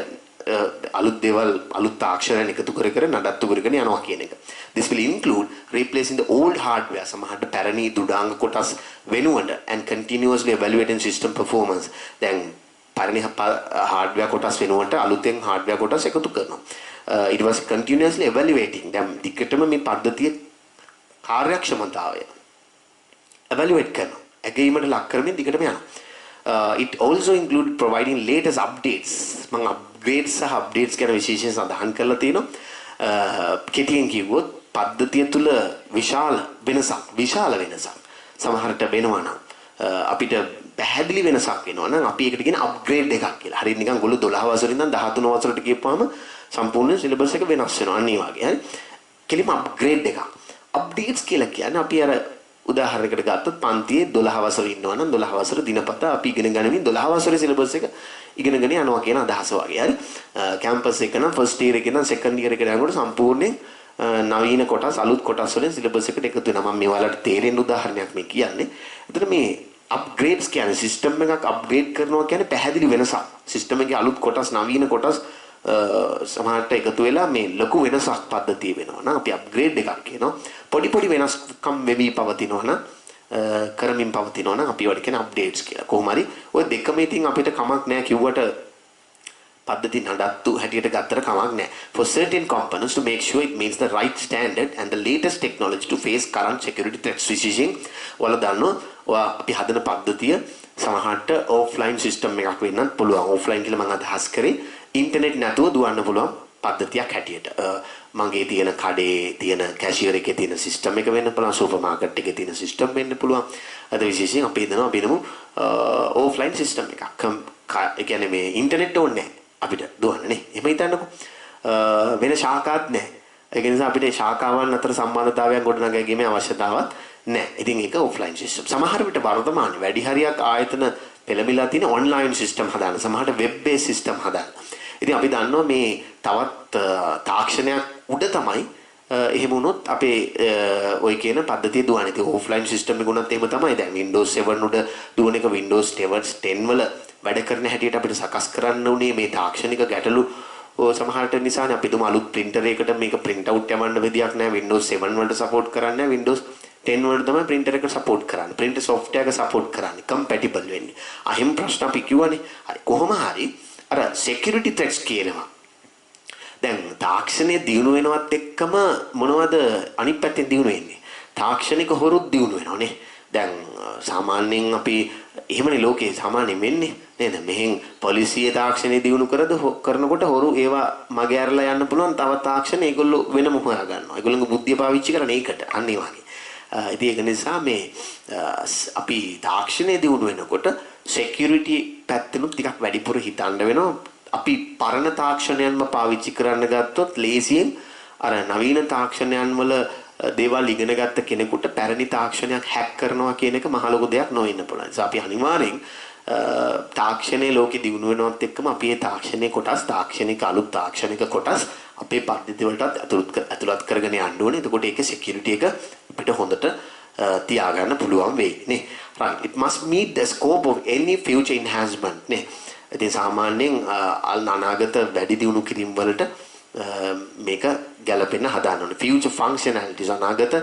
අලුත් දේවල් අලුත් තාක්ෂණයන් එකතු කර නඩත්තු කරගෙන යනවා කියන එක. This will include replacing the old hardware සමහරට පැරණි දුඩාංග කොටස් වෙනුවට and continuously evaluating system performance. දැන් පැරණි hardware කොටස් වෙනුවට අලුතෙන් hardware කොටස් එකතු කරනවා. It was continuously evaluating. දැන් දිගටම මේ පද්ධතියේ කාර්යක්ෂමතාවය evaluate කරනවා. ඇගීමට ලක් කරමින් දිගටම යනවා. It also include providing latest updates. මම upgrades සහ updates ගැන විශේෂයෙන් සඳහන් කරලා තියෙනවා. කෙටියෙන් කිව්වොත් පද්ධතිය තුල විශාල වෙනසක් සමහරට වෙනවා නම් අපිට පැහැදිලි වෙනසක් වෙනවා නම් අපි ඒකට කියන අප්ග්‍රේඩ් එකක් කියලා. හරියට නිකන් ගොළු 12 වසරේ ඉඳන් 13 වසරට ගියපුවාම සම්පූර්ණ සිලබස් එක වෙනස් වෙනවා. අන්න ඒ වගේ. හරි. කෙලිම අප්ග්‍රේඩ් එකක්. අප්ඩේට්ස් කියලා කියන්නේ අපි අර උදාහරණයකට ගත්තොත් පන්තියේ 12 වසරේ ඉන්නවා නම් 12 වසර දිනපතා අපි ඉගෙන ගනිමින් 12 වසරේ සිලබස් එක ඉගෙනගෙන යනවා කියන අදහස වගේ. හරි. කැම්පස් එක නම් ෆස්ට් ඉයර් එකේ නම් සෙකන්ඩ් ඉයර් එකට යනකොට සම්පූර්ණයෙන් නවීන කොටස් අලුත් කොටස් වලින් සිලබස් එකට එකතු වෙනවා. මම මේ ඔයාලට තේරෙන්න උදාහරණයක් මේ කියන්නේ. එතන මේ අප්ග්‍රේඩ්ස් කියන්නේ සිස්ටම් එකක් අප්ග්‍රේඩ් කරනවා කියන්නේ පැහැදිලි වෙනසක්. සිස්ටම් එකේ අලුත් කොටස් නවීන කොටස් සමහරට එකතු වෙලා මේ ලොකු වෙනසක් පද්ධතිය වෙනවා නම් අපි අප්ග්‍රේඩ් එකක් කියනවා. පොඩි වෙනස්කම් වෙවි පවතිනවා නම් කරමින් පවතිනවා නම් අපි ඒවට කියන අප්ඩේට්ස් කියලා. කොහොම හරි ඔය දෙකම ඉතින් අපිට කමක් නැහැ කිව්වට පද්ධති නඩත්තු හැටියට ගත්තට කමක් නැහැ. For certain components to make sure it meets the right standard and the latest technology to face current security threats. විශේෂයෙන් වල දන්නවා අපි හදන පද්ධතිය සමහරට offline system එකක් වෙන්නත් පුළුවන්. offline කියලා මම අදහස් කරේ ඉන්ටර්නෙට් නැතුව දුවන්න පුළුවන් පද්ධතියක් හැටියට. මගේ තියෙන කඩේ තියෙන කැෂියර් එකේ තියෙන සිස්ටම් එක වෙන්න පුළුවන්, සුපර් මාකට් එකේ තියෙන සිස්ටම් වෙන්න පුළුවන්. අද විශේෂයෙන් අපි හිතමු offline සිස්ටම් එකක්. ඒ කියන්නේ මේ ඉන්ටර්නෙට් ඕනේ නැහැ අපිට දුවන්න නේ. එහෙම හිතන්නකෝ. වෙන ශාඛාවක් නැහැ. ඒක නිසා අපිට ශාඛාවන් අතර සම්බන්ධතාවයක් ගොඩනගා ගැනීමේ අවශ්‍යතාවක් නැහැ. ඉතින් ඒක offline සිස්ටම්. සමහර විට වර්තමානයේ වැඩි හරියක් ආයතන පෙළඹිලා තියෙන online සිස්ටම් හදාන්න. සමහරට web based සිස්ටම් හදාන්න. ඉතින් අපි දන්නවා මේ තවත් තාක්ෂණයක් උඩ තමයි එහෙම වුණොත් අපේ ඔය කියන පද්ධතිය දුවන්නේ. ඉතින් offline system එක උනත් එහෙම තමයි. දැන් Windows 7 උඩ දුවන එක Windows 10 වල වැඩ කරන හැටියට අපිට සකස් කරන්න උනේ මේ තාක්ෂණික ගැටලු සමහරට නිසානේ. අපි තුමු අලුත් printer එකකට මේක print out යවන්න විදියක් නැහැ. Windows 7 වලට support කරන්නේ නැහැ. Windows 10 වලට තමයි printer එක support කරන්නේ. printer software එක support කරන්නේ. compatible වෙන්නේ. අහිම් ප්‍රශ්න අපි කියවනේ. හරි කොහොම හරි අර security threats කියනවා. දැන් තාක්ෂණය දියුණු වෙනවත් එක්කම මොනවද අනිත් පැත්තෙන් දියුණු වෙන්නේ? තාක්ෂණික හොරුත් දියුණු වෙනවනේ. දැන් සාමාන්‍යයෙන් අපි එහෙමනේ ලෝකේ සාමාන්‍යයෙන් වෙන්නේ නේද? මෙහෙන් පොලිසිය තාක්ෂණය දියුණු කරනකොට හොරු ඒවා මගේ ඇරලා යන්න පුළුවන් තව තාක්ෂණ ඒගොල්ලෝ වෙනම හොයා ගන්නවා. ඒගොල්ලෝගේ බුද්ධිය පාවිච්චි කරන ඒකට. අන්න ඒ වගේ. ඉතින් ඒක නිසා මේ අපි තාක්ෂණය දියුණු වෙනකොට security පැත්තෙනුත් ටිකක් වැඩිපුර හිතන්න වෙනවා. අපි පරණ තාක්ෂණයන්ම පාවිච්චි කරන්න ගත්තොත් ලේසියෙන් අර නවීන තාක්ෂණයන් වල දේවල් ඉගෙන ගත්ත කෙනෙකුට පැරණි තාක්ෂණයක් හැක් කරනවා කියන එක මහ ලොකු දෙයක් නොවෙන්න පුළුවන්. ඒ නිසා අපි අනිවාර්යෙන් තාක්ෂණයේ ලෝකෙ දියුණු වෙනවත් එක්කම අපි මේ තාක්ෂණයේ කොටස් තාක්ෂණික අලුත් තාක්ෂණික කොටස් අපේ පද්ධති වලටත් ඇතුළත් කරගෙන යන්න ඕනේ. එතකොට ඒකේ security එක අපිට හොඳට තියාගන්න පුළුවන් වෙයි නේ. Right. It must meet the scope of any future enhancement නේ. ඉතින් සාමාන්‍යයෙන් අනාගත වැඩි දියුණු කිරීම වලට මේක ගැලපෙන්න හදාන්න ඕනේ. Future functionalities අනාගත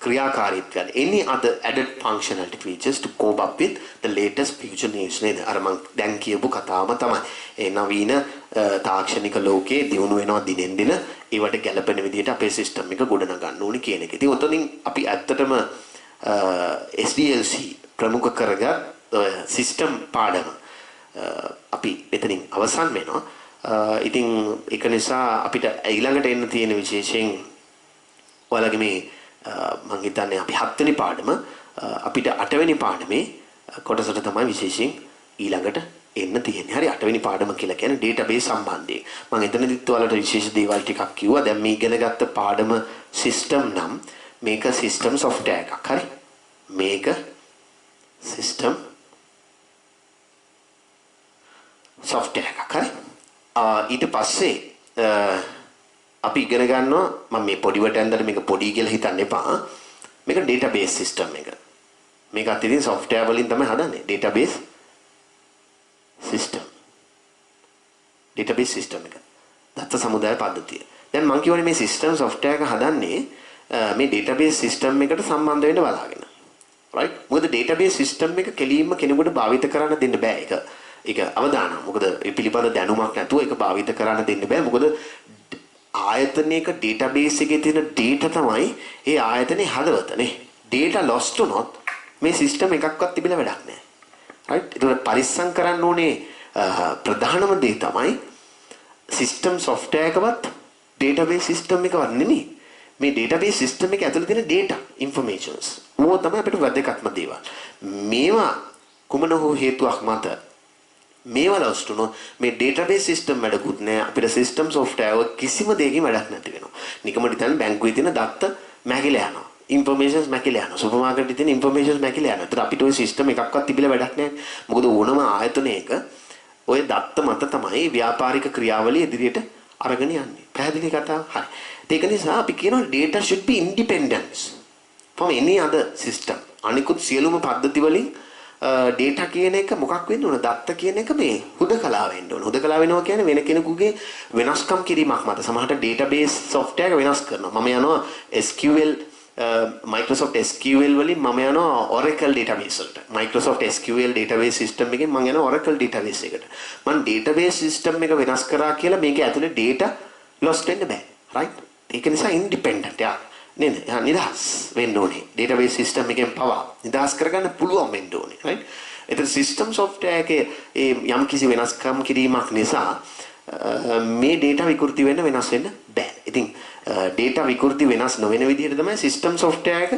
ක්‍රියාකාරීත්වයන් any other added functionality features to cope up with the latest future needs නේද? අර මං දැන් කියපු කතාවම තමයි. ඒ නවීන තාක්ෂණික ලෝකයේ දියුණු වෙනවා දිනෙන් දින ඒවට ගැලපෙන විදිහට අපේ සිස්ටම් එක ගොඩනගන්න ඕනේ කියන එක. ඉතින් ඔතනින් අපි ඇත්තටම SDLC ප්‍රමුඛ කරගත් සිස්ටම් පාඩම අපි එතනින් අවසන් වෙනවා. ඉතින් ඒක නිසා අපිට ඊළඟට එන්න තියෙන විශේෂයෙන් ඔයාලගේ මේ මම හිතන්නේ අපි 7 වෙනි පාඩම අපිට 8 වෙනි පාඩමේ කොටසට තමයි විශේෂයෙන් ඊළඟට එන්න තියෙන්නේ. හරි 8 වෙනි පාඩම කියලා කියන්නේ database සම්බන්ධයෙන්. මම එතනදිත් ඔයාලට විශේෂ දේවල් ටිකක් කිව්වා. දැන් මේ ඉගෙන ගත්ත පාඩම system නම් මේක system software එකක්. හරි. මේක system software එකක්. හරි. ඊට පස්සේ අපි ඉගෙන ගන්නවා මම මේ පොඩිවට ඇඳලා මේක පොඩි කියලා හිතන්න එපා. මේක database system එක. මේකත් ඉතින් software වලින් තමයි හදන්නේ. database system එක. දත්ත සමුදාය පද්ධතිය. දැන් මම කියවනේ මේ system software එක හදන්නේ මේ database system එකට සම්බන්ධ වෙන්න බලාගෙන. right? මොකද database system එක කෙලින්ම කෙනෙකුට භාවිත කරන්න දෙන්න බෑ. ඒක අවදානම්. මොකද ඒ පිළිබඳ දැනුමක් නැතුව ඒක භාවිත කරන්න දෙන්න බෑ. මොකද ආයතනයක database එකේ තියෙන data තමයි ඒ ආයතනයේ හදවත නේ. data lost වුණොත් මේ system එකක්වත් තිබිලා වැඩක් නැහැ. right? ඒක පරිස්සම් කරන්න ඕනේ ප්‍රධානම දේ තමයි system software එකවත් database system එකවත් නෙමෙයි. මේ database system එක ඇතුළේ තියෙන data informations. ඕවා තමයි අපිට වැදගත්ම දේවල්. මේවා කුමන හෝ හේතුවක් මත මේවා lost වුණොත් මේ database system වැඩකුත් නෑ. අපිට system software කිසිම දෙයකින් වැඩක් නැති වෙනවා. නිකමට හිතන්න බැංකුවේ තියෙන දත්ත මැකිලා යනවා. informations මැකිලා යනවා. සුපර් මාකට් එකේ තියෙන informations මැකිලා යනවා. ඒතර අපිට ওই system එකක්වත් තිබිලා වැඩක් නෑ. මොකද ඕනම ආයතනයක ওই දත්ත මත තමයි ව්‍යාපාරික ක්‍රියාවලිය ඉදිරියට අරගෙන යන්නේ. පැහැදිලි කතාව. හරි. ඒක නිසා අපි කියනවා data should be independent from any other system. අනිකුත් සියලුම පද්ධති වලින් data කියන එක මොකක් වෙන්න ඕන? දත්ත කියන එක මේ හුදකලා වෙන්න ඕන. හුදකලා වෙනවා කියන්නේ වෙන කෙනෙකුගේ වෙනස්කම් කිරීමක් මත. සමහරට database software එක වෙනස් කරනවා. මම යනවා SQL Microsoft SQL වලින් මම යනවා Oracle database වලට. Microsoft SQL database system එකෙන් මම යනවා Oracle database එකට. මම database system එක වෙනස් කරා කියලා මේක ඇතුලේ data lost වෙන්න බෑ. right? ඒක නිසා independent යා. නේද? එහා නිදහස් වෙන්න ඕනේ. database system එකෙන් පවා නිදහස් කරගන්න පුළුවන් වෙන්න ඕනේ. right? ඒතර system software එකේ යම් කිසි වෙනස්කම් කිරීමක් නිසා මේ data විකෘති වෙන්න වෙනස් වෙන්න බෑ. ඉතින් data විකෘති වෙනස් නොවන විදිහට තමයි system software එක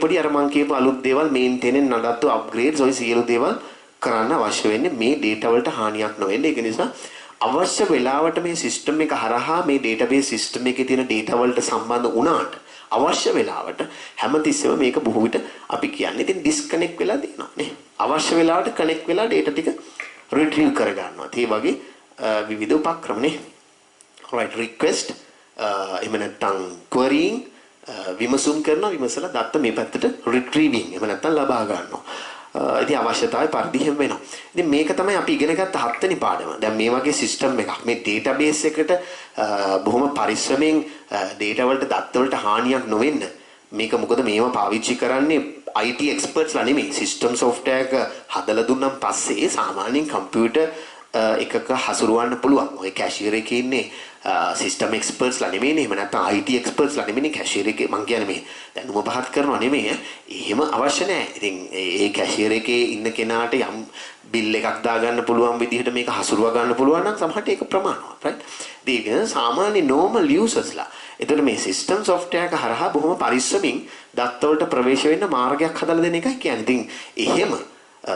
පොඩි අර මං කියපු අලුත් දේවල් මේන්ටේන් නඩත්තු අප්ග්‍රේඩ්ස් ඔය සියලු දේවල් කරන්න අවශ්‍ය වෙන්නේ මේ data වලට හානියක් නොවෙන්න. ඒක නිසා අවශ්‍ය වෙලාවට මේ සිස්ටම් එක හරහා මේ database system එකේ තියෙන data වලට සම්බන්ධ වුණාට අවශ්‍ය වෙලාවට හැමතිස්සෙම මේක බොහෝ විට අපි කියන්නේ ඉතින් disconnect වෙලා තියෙනවා නේ. අවශ්‍ය වෙලාවට connect වෙලා data ටික retrieve කර ගන්නවා. ඒ වගේ විවිධ උපක්‍රම නේ. right, request එහෙම නැත්නම් querying විමසුම් කරනවා, විමසලා දත්ත මේ පැත්තට retrieving එහෙම නැත්නම් ලබා ගන්නවා. ඉතින් අවශ්‍යතාවය පරිදි හැම වෙනවා. ඉතින් මේක තමයි අපි ඉගෙන ගත්ත 7 වෙනි පාඩම. දැන් මේ වගේ සිස්ටම් එකක් මේ database එකට බොහොම පරිස්සමෙන් data වලට දත්ත වලට හානියක් නොවෙන්න මේක මොකද මේවා පාවිච්චි කරන්නේ IT experts ලා නෙමෙයි. system software එක හදලා දුන්නාන් පස්සේ සාමාන්‍යයෙන් computer එකක හසුරවන්න පුළුවන්. ඔය කැෂියර් එකේ ඉන්නේ සිස්ටම් එක්ස්පර්ට්ස්ලා නෙමෙයිනේ. එහෙම නැත්නම් IT එක්ස්පර්ට්ස්ලා නෙමෙයිනේ කැෂියර් එකේ. මං කියන්නේ මේ දැනුම පහත් කරනවා නෙමෙයි. එහෙම අවශ්‍ය නැහැ. ඉතින් ඒ කැෂියර් එකේ ඉන්න කෙනාට යම් බිල් එකක් දාගන්න පුළුවන් විදිහට මේක හසුරව ගන්න පුළුවන් නම් සමහරට ඒක ප්‍රමාණවත්. right? ඉතින් සාමාන්‍ය normal usersලා. එතකොට මේ සිස්ටම් software එක හරහා බොහොම පරිස්සමින් දත්තවලට ප්‍රවේශ වෙන්න මාර්ගයක් හදලා දෙන එකයි කියන්නේ. ඉතින් එහෙම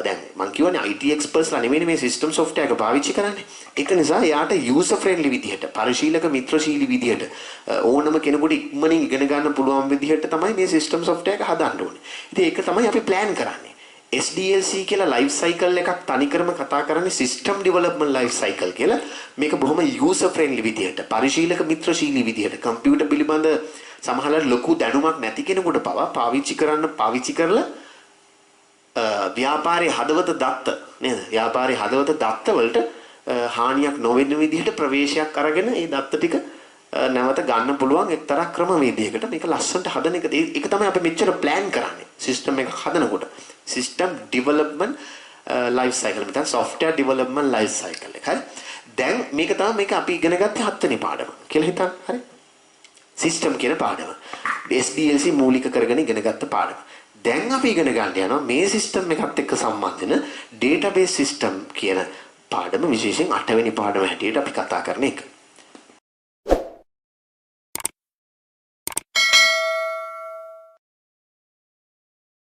දැන් මම කියවනේ IT expertsලා නෙමෙයි මේ සිස්ටම් software එක පාවිච්චි කරන්නේ. ඒක නිසා යාට user friendly විදිහට, පරිශීලක මිත්‍රශීලී විදිහට ඕනම කෙනෙකුට ඉක්මනින් ඉගෙන ගන්න පුළුවන් විදිහට තමයි මේ සිස්ටම් software එක හදන්න ඕනේ. ඉතින් ඒක තමයි අපි plan කරන්නේ. SDLC කියලා life cycle එකක් තනිකරම කතා කරන්නේ system development life cycle කියලා. මේක බොහොම user friendly විදිහට, පරිශීලක මිත්‍රශීලී විදිහට, කම්පියුටර් පිළිබඳ සමහරවල් ලොකු දැනුමක් නැති කෙනෙකුට පවා පාවිච්චි කරලා ව්‍යාපාරයේ හදවත දත්ත නේද? ව්‍යාපාරයේ හදවත දත්ත වලට හානියක් නොවෙන විදිහට ප්‍රවේශයක් අරගෙන ඒ දත්ත ටික නැවත ගන්න පුළුවන් එක්තරා ක්‍රමවේදයකට මේක ලස්සනට හදන එක. ඒක තමයි අපි මෙච්චර plan කරන්නේ. සිස්ටම් එක හදනකොට. සිස්ටම් ඩෙවලොප්මන්ට් ලයිෆ් සයිකල් මෙතන software development life cycle එක. හරි? දැන් මේක තමයි මේක අපි ඉගෙන ගත්තේ 7 වෙනි පාඩම කියලා හිතන්න. හරි? සිස්ටම් කියන පාඩම. SDLC මූලික කරගෙන ඉගෙන ගත්ත පාඩම. දැන් අපි ඉගෙන ගන්න යනවා මේ සිස්ටම් එකත් එක්ක සම්බන්ධ වෙන database system කියන පාඩම විශේෂයෙන් 8 වෙනි පාඩම හැටියට අපි කතා කරන එක.